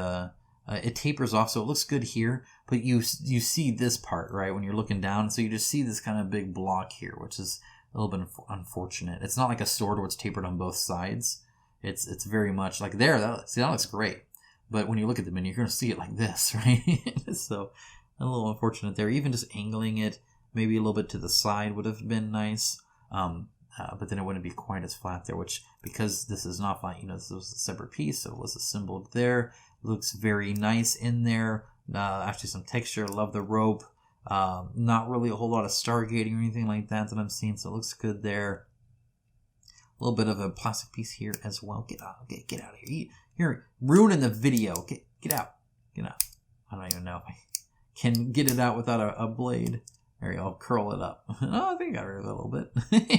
it tapers off, so it looks good here. But you see this part, right, when you're looking down. So you just see this kind of big block here, which is a little bit unfortunate. It's not like a sword where it's tapered on both sides. It's very much like there. That looks great. But when you look at the menu, you're going to see it like this, right? So a little unfortunate there. Even just angling it maybe a little bit to the side would have been nice. But then it wouldn't be quite as flat there, which because this is not flat, this was a separate piece, so it was assembled there. Looks very nice in there. Actually some texture. Love the rope. Not really a whole lot of stargating or anything like that I'm seeing, so it looks good there. A little bit of a plastic piece here as well. Get out of here. You're ruining the video. Get out. I don't even know if I can get it out without a blade. There you go. I'll curl it up. Oh, I think I got rid of it a little bit.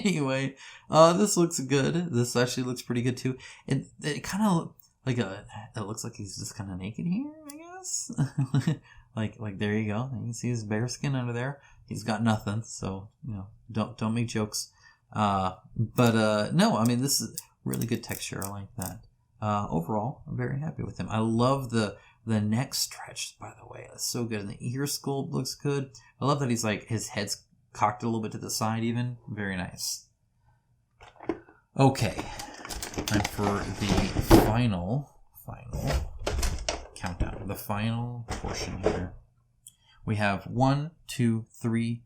Anyway, this looks good. This actually looks pretty good too. It kind of like it looks like he's just kind of naked here, I guess. like there you go. You can see his bare skin under there. He's got nothing, so don't make jokes. No, I mean, this is really good texture. I like that. Overall, I'm very happy with him. I love the neck stretch, by the way. That's so good. And the ear sculpt looks good. I love that he's like, his head's cocked a little bit to the side even. Very nice. Okay. Time for the final countdown. The final portion here. We have 1, 2, 3,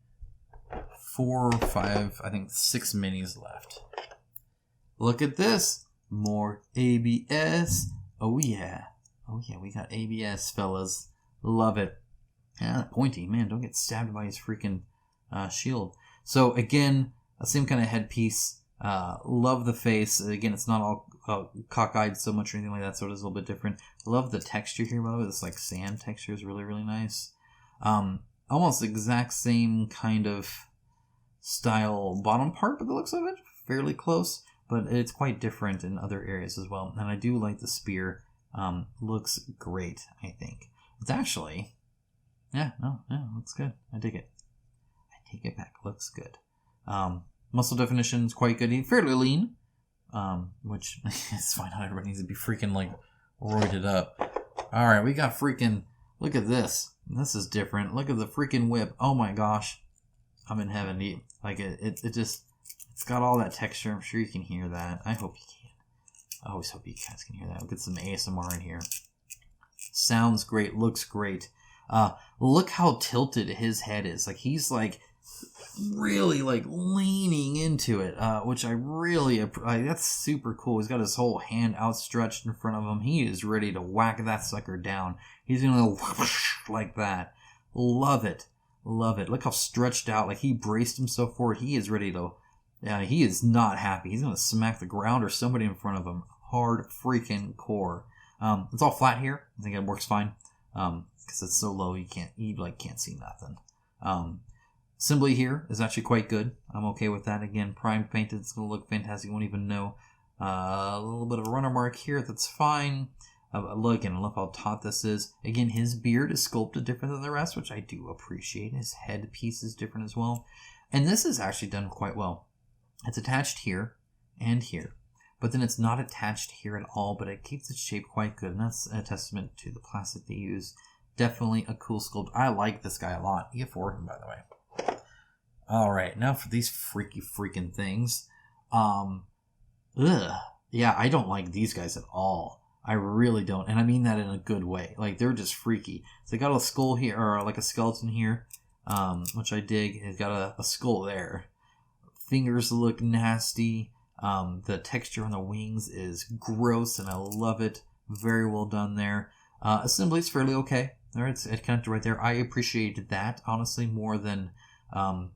4, 5, I think 6 minis left. Look at this. More ABS. Oh yeah. Oh yeah, we got ABS, fellas. Love it. Yeah, pointy. Man, don't get stabbed by his freaking shield. So again, same kind of headpiece. Love the face. Again, it's not all cockeyed so much or anything like that, so it is a little bit different. Love the texture here, by the way. This like sand texture is really, really nice. Almost exact same kind of style bottom part, but the looks of it fairly close, but it's quite different in other areas as well. And I do like the spear. Looks great, I think. It's actually, looks good. I dig it. I take it back. Looks good. Muscle definition is quite good. He's fairly lean, which is fine. Not everybody needs to be freaking like roided up. All right, we got freaking. Look at this. This is different. Look at the freaking whip. Oh my gosh, I'm in heaven. Like it just. It's got all that texture. I'm sure you can hear that. I hope you can. I always hope you guys can hear that. We'll get some ASMR in here. Sounds great. Looks great. Look how tilted his head is. Like he's like really like leaning into it, which I really that's super cool. He's got his whole hand outstretched in front of him. He is ready to whack that sucker down. He's gonna go whoosh like that. Love it. Love it. Look how stretched out. Like he braced himself forward. He is ready to. Yeah, he is not happy. He's gonna smack the ground or somebody in front of him. Hard freaking core. It's all flat here. I think it works fine. Because it's so low you can't see nothing. Assembly here is actually quite good. I'm okay with that. Again, prime painted. It's gonna look fantastic. You won't even know. A little bit of a runner mark here. That's fine. Look, and I love how taut this is. Again, his beard is sculpted different than the rest, which I do appreciate. His headpiece is different as well. And this is actually done quite well. It's attached here and here, but then it's not attached here at all, but it keeps its shape quite good, and that's a testament to the plastic they use. Definitely a cool sculpt. I like this guy a lot. You get for him, by the way. All right, now for these freaking things. Yeah, I don't like these guys at all. I really don't, and I mean that in a good way. Like, they're just freaky. So they got a skull here, or like a skeleton here, which I dig. It's got a skull there. Fingers look nasty. The texture on the wings is gross, and I love it. Very well done there. Assembly is fairly okay. All right, it connected right there. I appreciated that, honestly, more than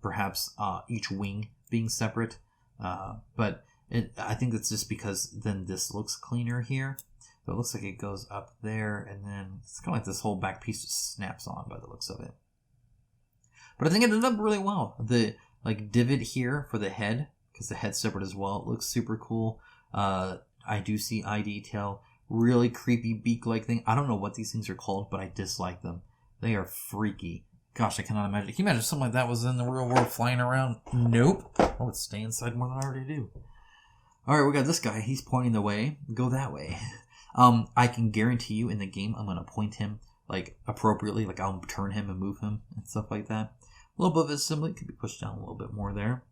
perhaps each wing being separate. But I think it's just because then this looks cleaner here. So it looks like it goes up there, and then it's kind of like this whole back piece just snaps on by the looks of it. But I think it ended up really well. The like divot here for the head, because the head's separate as well. It looks super cool. I do see eye detail. Really creepy beak-like thing. I don't know what these things are called, but I dislike them. They are freaky. Gosh, I cannot imagine. Can you imagine something like that was in the real world flying around? Nope. Oh, it's stay inside more than I already do. Alright, we got this guy. He's pointing the way. Go that way. I can guarantee you in the game I'm going to point him like appropriately. Like I'll turn him and move him and stuff like that. A little bit of assembly could be pushed down a little bit more there.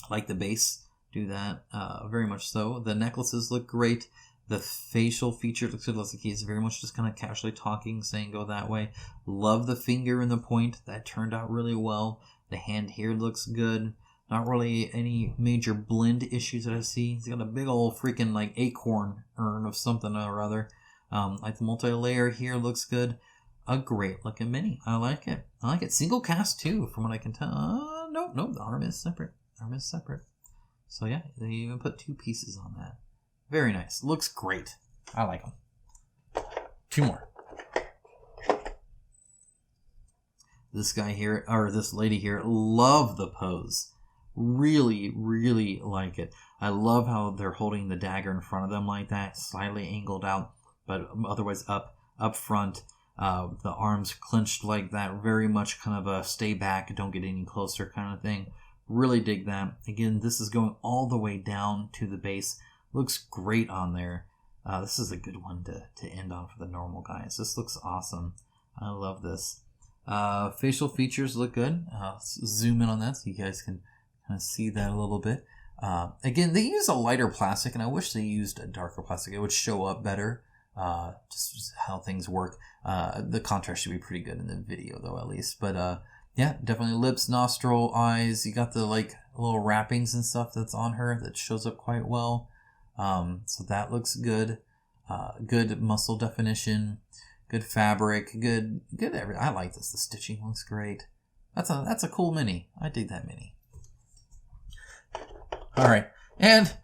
I like the base. Do that. Very much so. The necklaces look great. The facial feature looks good. Looks like he's very much just kind of casually talking, saying go that way. Love the finger and the point. That turned out really well. The hand here looks good. Not really any major blend issues that I see. He's got a big old freaking like acorn urn of something or other. Like the multi-layer here looks good. A great looking mini. I like it. I like it. Single cast too, from what I can tell. Nope. The arm is separate. So yeah, they even put 2 pieces on that. Very nice. Looks great. I like them. 2 more. This guy here, or this lady here, love the pose. Really, really like it. I love how they're holding the dagger in front of them like that, slightly angled out, but otherwise up front. The arms clenched like that, very much kind of a stay back, don't get any closer kind of thing. Really dig that. Again, this is going all the way down to the base. Looks great on there. This is a good one to end on for the normal guys. This looks awesome. I love this. Facial features look good. Let's zoom in on that so you guys can kind of see that a little bit. Again, they use a lighter plastic, and I wish they used a darker plastic. It would show up better. Just how things work. The contrast should be pretty good in the video, though, at least. But yeah, definitely lips, nostril, eyes. You got the like little wrappings and stuff that's on her that shows up quite well. So that looks good. Good muscle definition. Good fabric. Good everything. I like this. The stitching looks great. That's a cool mini. I dig that mini. All right, and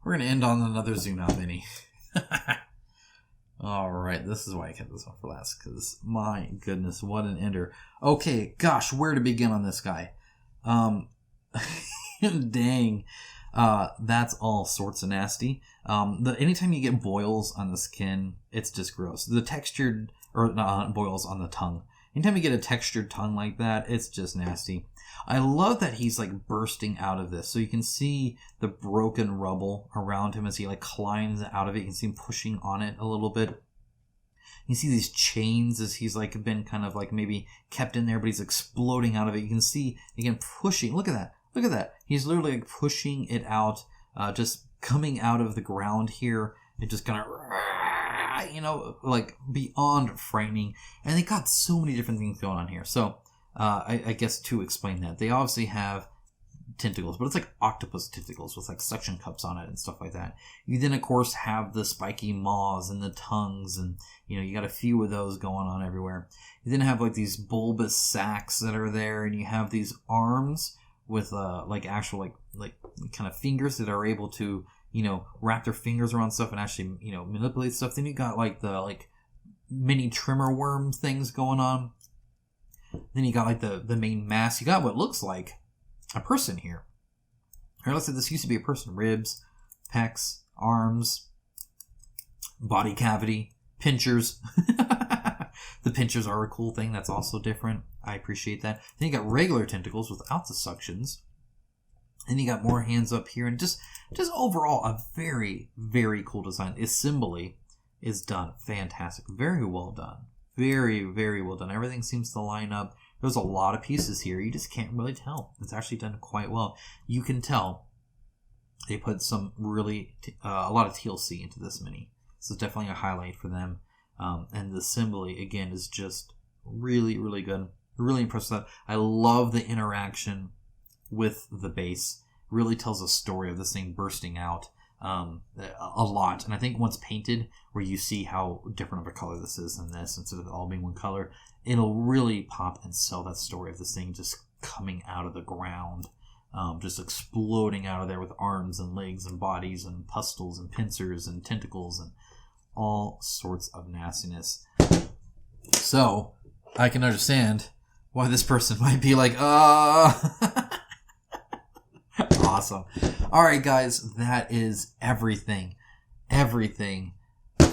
we're gonna end on another zoom out mini. All right, this is why I kept this one for last, because my goodness, what an ender. Okay, gosh, where to begin on this guy? Dang, that's all sorts of nasty. Anytime you get boils on the skin, it's just gross. The textured, or not boils on the tongue. Anytime you get a textured tongue like that, it's just nasty. I love that he's like bursting out of this. So you can see the broken rubble around him as he like climbs out of it. You can see him pushing on it a little bit. You see these chains as he's like been kind of like maybe kept in there, but he's exploding out of it. You can see, again, pushing. Look at that. Look at that. He's literally like pushing it out, just coming out of the ground here. It just kind of, you know, like beyond frightening. And they got so many different things going on here. So I guess to explain that, they obviously have tentacles, but it's like octopus tentacles with like suction cups on it and stuff like that. You then of course have the spiky maws and the tongues, and you know, you got a few of those going on everywhere. You then have like these bulbous sacs that are there, and you have these arms with like actual like kind of fingers that are able to, you know, wrap their fingers around stuff and actually, you know, manipulate stuff. Then you got like the like mini trimmer worm things going on. Then you got like the main mass. You got what looks like a person here. Here, let's say this used to be a person. Ribs, pecs, arms, body cavity, pinchers. The pinchers are a cool thing. That's also different. I appreciate that. Then you got regular tentacles without the suctions. Then you got more hands up here, and just overall a very, very cool design. Assembly is done fantastic. Very well done. Very, very well done. Everything seems to line up. There's a lot of pieces here. You just can't really tell. It's actually done quite well. You can tell they put some really, a lot of TLC into this mini. So it's definitely a highlight for them. And the assembly, again, is just really, really good. Really impressed with that. I love the interaction with the base. Really tells a story of this thing bursting out. A lot, and I think once painted, where you see how different of a color this is than this, instead of it all being one color, it'll really pop and sell that story of this thing just coming out of the ground, just exploding out of there with arms and legs and bodies and pustules and pincers and tentacles and all sorts of nastiness. So I can understand why this person might be like, Awesome. All right, guys, that is everything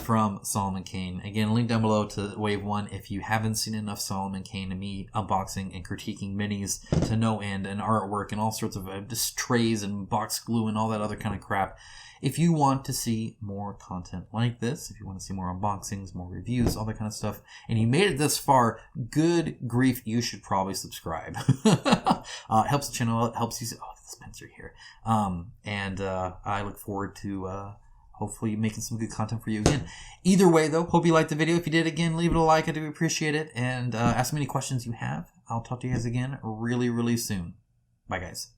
from Solomon Kane. Again, link down below to Wave 1 if you haven't seen enough Solomon Kane and me unboxing and critiquing minis to no end, and artwork and all sorts of just trays and box glue and all that other kind of crap. If you want to see more content like this, if you want to see more unboxings, more reviews, all that kind of stuff, and you made it this far, good grief, you should probably subscribe. It helps the channel out, helps you see, Spencer here. I look forward to hopefully making some good content for you again. Either way, though, hope you liked the video. If you did, again, leave it a like. I do appreciate it. And ask me any questions you have. I'll talk to you guys again really, really soon. Bye, guys.